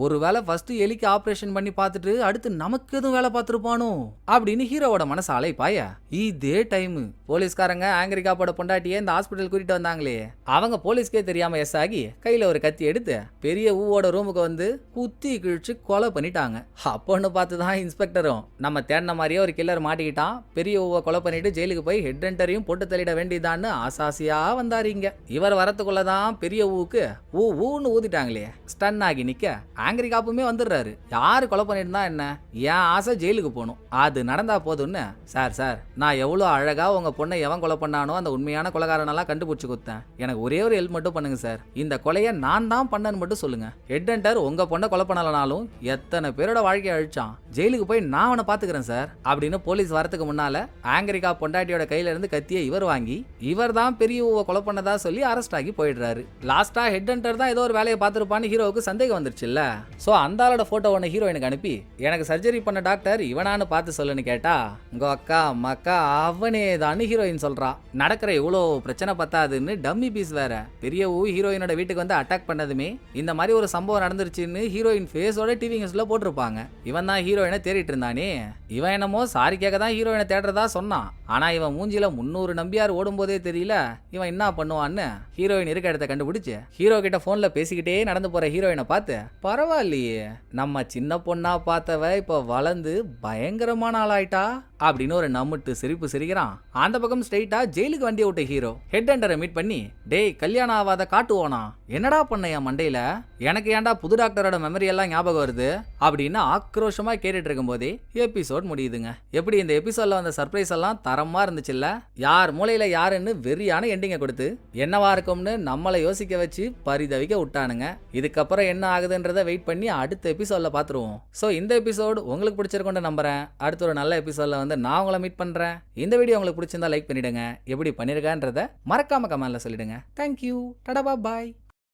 ஒருவேளை ஃபர்ஸ்ட் எலிக்கு ஆபரேஷன் பண்ணி பார்த்துட்டு அடுத்து நமக்கு எதுவும் வேலை பார்த்துருப்பானோ அப்படின்னு ஹீரோவோட மனசு அலைப்பாய. இதே டைம் போலீஸ்காரங்க ஆங்கிரிகாப்போட பொண்டாட்டியே இந்த ஹாஸ்பிட்டல் கூட்டிட்டு வந்தாங்களே, அவங்க போலீஸ்க்கே தெரியாம எஸ் ஆகி கையில ஒரு கத்தி எடுத்து பெரிய ஊவோட ரூமுக்கு வந்து குத்தி கிழிச்சு கொலை பண்ணிட்டாங்க. அப்போன்னு பார்த்துதான் இன்ஸ்பெக்டரும் நம்ம தேடின மாதிரியே ஒரு கில்லர் மாட்டிக்கிட்டான், பெரிய ஊவை கொலை பண்ணிட்டு ஜெயிலுக்கு போய் ஹெட் ஹண்டரையும் போட்டு தள்ளிட வேண்டியதான்னு ஆசாசியா வந்தாருங்க. இவர் வரத்துக்குள்ளதான் பெரிய ஊவுக்கு ஊன்னு ஊதிட்டாங்களே, ஸ்டன் ஆகி நிக்க ஆங்கிரிகாப்புமே வந்துடுறாரு. யாரு கொலை பண்ணிருந்தா என்ன, என் ஆசை ஜெயிலுக்கு போகணும், அது நடந்தா போதும்னு, சார் நான் எவ்வளோ அழகா உங்க பொண்ணை எவன் கொலை பண்ணானோ அந்த உண்மையான கொலைகாரனெல்லாம் கண்டுபிடிச்சு கொடுத்தேன், எனக்கு ஒரே ஒரு ஹெல்ப் மட்டும் பண்ணுங்க சார், இந்த கொலையை நான் தான் பண்ணன்னு மட்டும் சொல்லுங்க. ஹெட் ஹண்டர் உங்க பொண்ணை கொலை பண்ணலனாலும் எத்தனை பேரோட வாழ்க்கையை அழிச்சான், ஜெயிலுக்கு போய் நான் அவனை பாத்துக்கிறேன் சார் அப்படின்னு போலீஸ் வரத்துக்கு முன்னால ஆங்கிரிகா பொண்டாட்டியோட கையில இருந்து கத்தியை இவர் வாங்கி இவர் தான் பெரிய ஊவை கொலை பண்ணதா சொல்லி அரெஸ்ட் ஆகி போயிடுறாரு. லாஸ்டா ஹெட் ஹண்டர் தான் ஏதோ ஒரு வேலையை பார்த்துருப்பான்னு ஹீரோவுக்கு சந்தேகம் வந்துருச்சுல்ல. சோ அந்த ஆளோட போட்டோ ஒன்று ஹீரோயினுக்கு அனுப்பி எனக்கு சர்ஜரி பண்ண டாக்டர் இவனான்னு பார்த்து சொல்லுன்னு கேட்டா, உங்க அக்கா மக்கா அவனே தான் ஹீரோயின் சொல்றா. நடக்கிற இவ்வளோ பிரச்சனை பத்தாதுன்னு டம்மி பீஸ் வேற பெரிய ஊ ஹீரோயினோட வீட்டுக்கு வந்து அட்டாக் பண்ணதுமே இந்த மாதிரி ஒரு சம்பவம் நடந்துருச்சுன்னு ஹீரோயின் ஃபேஸோட டிவி நியூஸ்ல போட்டிருப்பாங்க. இவன் தான் ஹீரோயினை தேடிட்டு இருந்தானே, இவன் என்னமோ சாரி கேட்க தான் ஹீரோயினை தேடுறதா சொன்னான். ஆனா இவன் மூஞ்சில 300 நம்பியார் ஓடும் போதே தெரியல இவன் என்ன பண்ணுவான்னு ஹீரோயின் இருக்க இடத்த கண்டுபிடிச்சு ஹீரோ கிட்ட போன்ல பேசிக்கிட்டே நடந்து போற ஹீரோயினை பார்த்து, பரவாயில்லையே நம்ம சின்ன பொண்ணா பார்த்தவ இப்ப வளர்ந்து பயங்கரமான ஆளாயிட்டா அப்படின்னு ஒரு நம்மட்டு சிரிப்பு சிரிக்கிறான். அந்த பக்கம் ஸ்ட்ரெயிட்டா ஜெயிலுக்கு வண்டியை விட்ட ஹீரோ ஹெட் ஹண்டரை மீட் பண்ணி, டேய் கல்யாணம் ஆகாத காட்டுவோனா, என்னடா பண்ண என் மண்டையில, எனக்கு ஏன்டா புது டாக்டரோட மெமரி எல்லாம் ஞாபகம் வருது அப்படின்னு ஆக்ரோஷமா கேட்டுட்டு இருக்கும் போதே எபிசோட் முடியுதுங்க. எப்படி இந்த எபிசோட்ல வந்த சர்ப்ரைஸ் எல்லாம் தரமா இருந்துச்சுல்ல, யார் மூலையில யாருன்னு வெறியான எண்டிங்கை கொடுத்து என்னவா இருக்கும்னு நம்மளை யோசிக்க வச்சு பரிதவிக்க விட்டானுங்க. இதுக்கப்புறம் என்ன ஆகுதுன்றதை வெயிட் பண்ணி அடுத்த எபிசோட்ல பாத்துருவோம். சோ இந்த எபிசோட் உங்களுக்கு பிடிச்சிருக்கோன்னு நம்புறேன். அடுத்த ஒரு நல்ல எபிசோட்ல நான் உங்களை மீட் பண்றேன். இந்த வீடியோ உங்களுக்கு பிடிச்சிருந்தா லைக் பண்ணிடுங்க, எப்படி பண்ணிருக்கன்றத மறக்காம கமெண்ட்ல சொல்லிடுங்க. தேங்க்யூ, டடா பாய்.